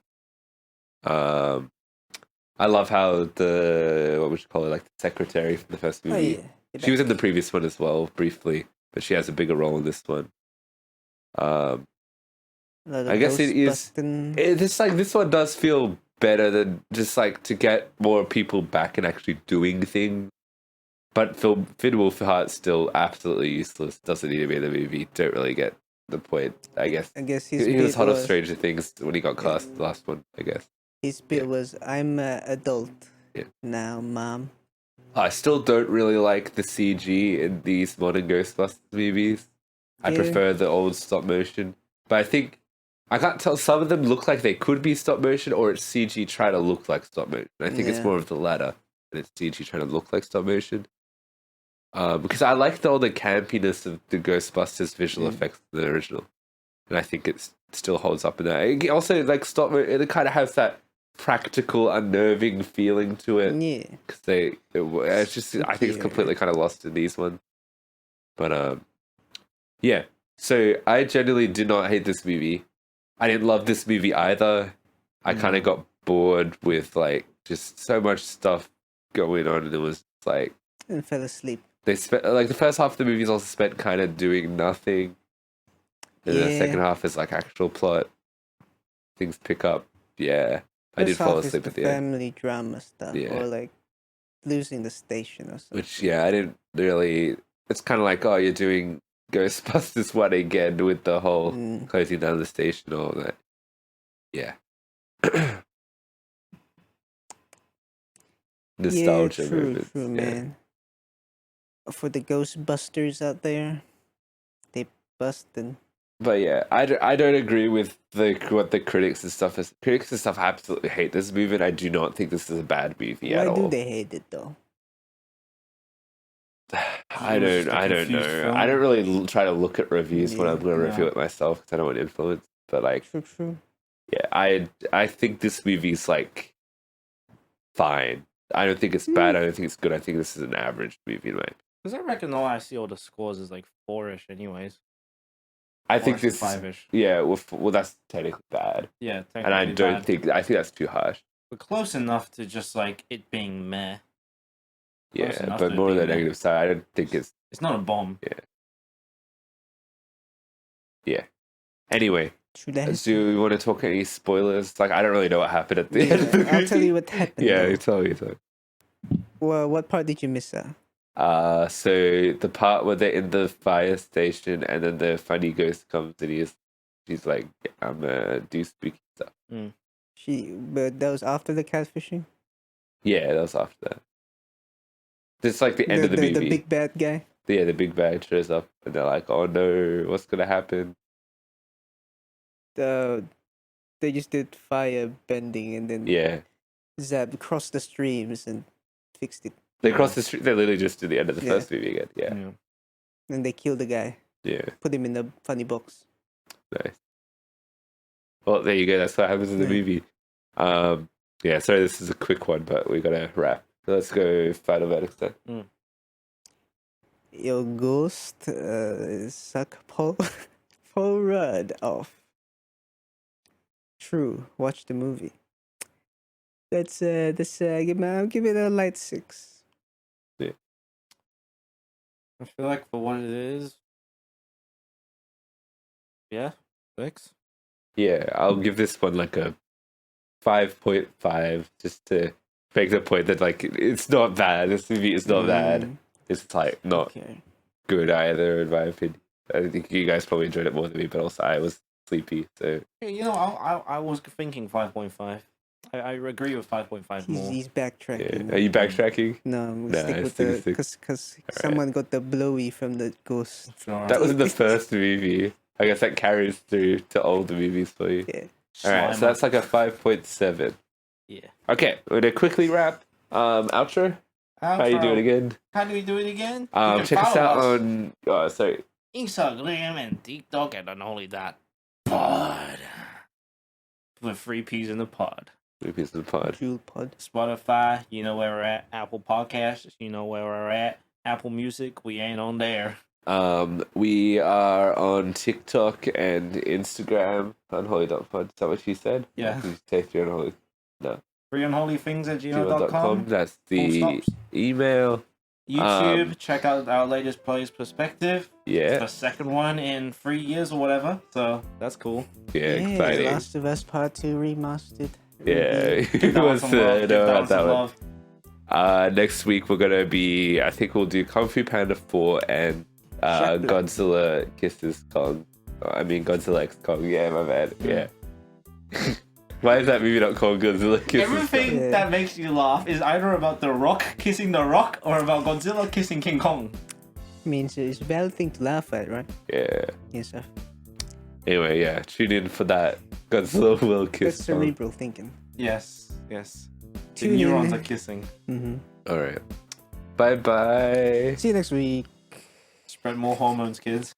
up. I love how what would you call it, like the secretary from the first movie. Oh, yeah. She was in the previous one as well, briefly, but she has a bigger role in this one. I guess it is. It's like this one does feel better than just like to get more people back and actually doing things. But Finn Wolfhard's still absolutely useless. Doesn't need to be in the movie. Don't really get the point. I guess his he was hot of was Stranger Things when he got cast the last one. I guess his bit was I'm an adult Yeah. now, Mom. I still don't really like the CG in these modern Ghostbusters movies. I Yeah. prefer the old stop motion. But I think I can't tell. Some of them look like they could be stop motion, or it's CG trying to look like stop motion. I think it's Yeah. more of the latter, and it's CG trying to look like stop motion. Because I liked all the campiness of the Ghostbusters visual effects in the original, and I think it still holds up in that. It also, like stop motion, it kind of has that practical, unnerving feeling to it. Yeah. Because it's just, I think it's completely kind of lost in these ones. But yeah. So I genuinely did not hate this movie. I didn't love this movie either. I kind of got bored with like just so much stuff going on, and it was like And fell asleep. they spent like the first half of the movie is also spent kind of doing nothing, and then the Yeah. second half is like actual plot. Things pick up. Yeah, I did First fall half is asleep the at the end. family drama stuff, Yeah. or like losing the station or something. Which I didn't really. It's kind of like, oh, you're doing Ghostbusters 1 again with the whole closing down the station and all that. Yeah. Nostalgia yeah, true, moments. true, yeah. man. For the Ghostbusters out there, they busting. But yeah, I don't agree with what the critics and stuff is. Critics and stuff absolutely hate this movie, and I do not think this is a bad movie at Why all. do they hate it though? I It was just a don't confused know. film. I don't really try to look at reviews when I'm going to Yeah. review it myself because I don't want influence. But like, True. yeah, I think this movie's like fine. I don't think it's bad. I don't think it's good. I think this is an average movie in my opinion. Because I reckon all I see all the scores is like 4-ish anyways. I think 4-ish, this 5-ish. Yeah, well that's technically bad. Yeah, And I technically don't bad. I think that's too harsh. But close enough to just like it being meh. Close Yeah, enough but to more being the meh. negative side. I don't think it's It's not a bomb. anyway. True that. Do you want to talk any spoilers? Like I don't really know what happened at the end of the movie. I'll tell you what happened. Yeah, though. you tell me. Well, what part did you miss out? So the part where they're in the fire station and then the funny ghost comes and she's like, I'm do spooky stuff. But that was after the catfishing. Yeah, that was after that. It's like the end of the movie. The big bad guy. Yeah, the big bad shows up and they're like, oh no, what's gonna happen? They just did fire bending and then Yeah. Zab crossed the streams and fixed it. They cross the street, they literally just do the end of the Yeah. first movie again. Yeah. And they killed the guy. Yeah. Put him in the funny box. Nice. Well, there you go. That's what happens in the Yeah. movie. Yeah, sorry, this is a quick one, but we gotta wrap. So let's go final verdict then. Your ghost suck Paul Rudd off. True. Watch the movie. I'll give it a light 6. I feel like for what it is. Yeah, 6. Yeah, I'll give this one like a 5.5 just to make the point that like it's not bad. This movie is not bad. It's like not Okay. good either in my opinion. I think you guys probably enjoyed it more than me, but also I was sleepy. So Yeah, you know, I was thinking 5.5. I agree with 5.5 more. He's yeah, backtracking. are you backtracking? No, we Nah, stick with stick the with- because someone got the blowy from the ghost. Sure. That was the first movie. I guess that carries through to older movies for you. Yeah. All right, so that's like a 5.7. Yeah. Okay, we're gonna quickly wrap. Outro. How you doing again? How do we do it again? You can Check us follow out on. Oh, sorry. Instagram and TikTok and not only that, pod. With 3 P's in the pod. Movies of the pod. Jewel pod. Spotify, you know where we're at. Apple Podcasts, you know where we're at. Apple Music, we ain't on there. We are on TikTok and Instagram. Unholy.pod. Is that what you said? Yeah. Did you say free unholy? freeunholythings@gmail.com. That's Full the stops. email. YouTube, check out our latest Player's Perspective. Yeah. The second one in 3 years or whatever. So that's cool. Yeah, Yeah, exciting. Last of Us Part 2 remastered. Yeah. Give Who that one wants some to love. Give know that one about that some one? love. Next week we're gonna be. I think we'll do Kung Fu Panda 4 and Shut the- Godzilla Kisses Kong. I mean Godzilla X Kong. Yeah, my bad. Yeah. Why is that movie not called Godzilla Kisses Everything Yeah. that makes you laugh is either about The Rock kissing The Rock or about Godzilla kissing King Kong. I mean, it's a valid thing to laugh at, right? Kong? Yeah. Yes, sir. Anyway, yeah. Tune in for that. Godzilla will That's kiss Kong. cerebral thinking. Yes, yes. The Tune in. neurons are kissing. Mm-hmm. All right. Bye bye. See you next week. Spread more hormones, kids.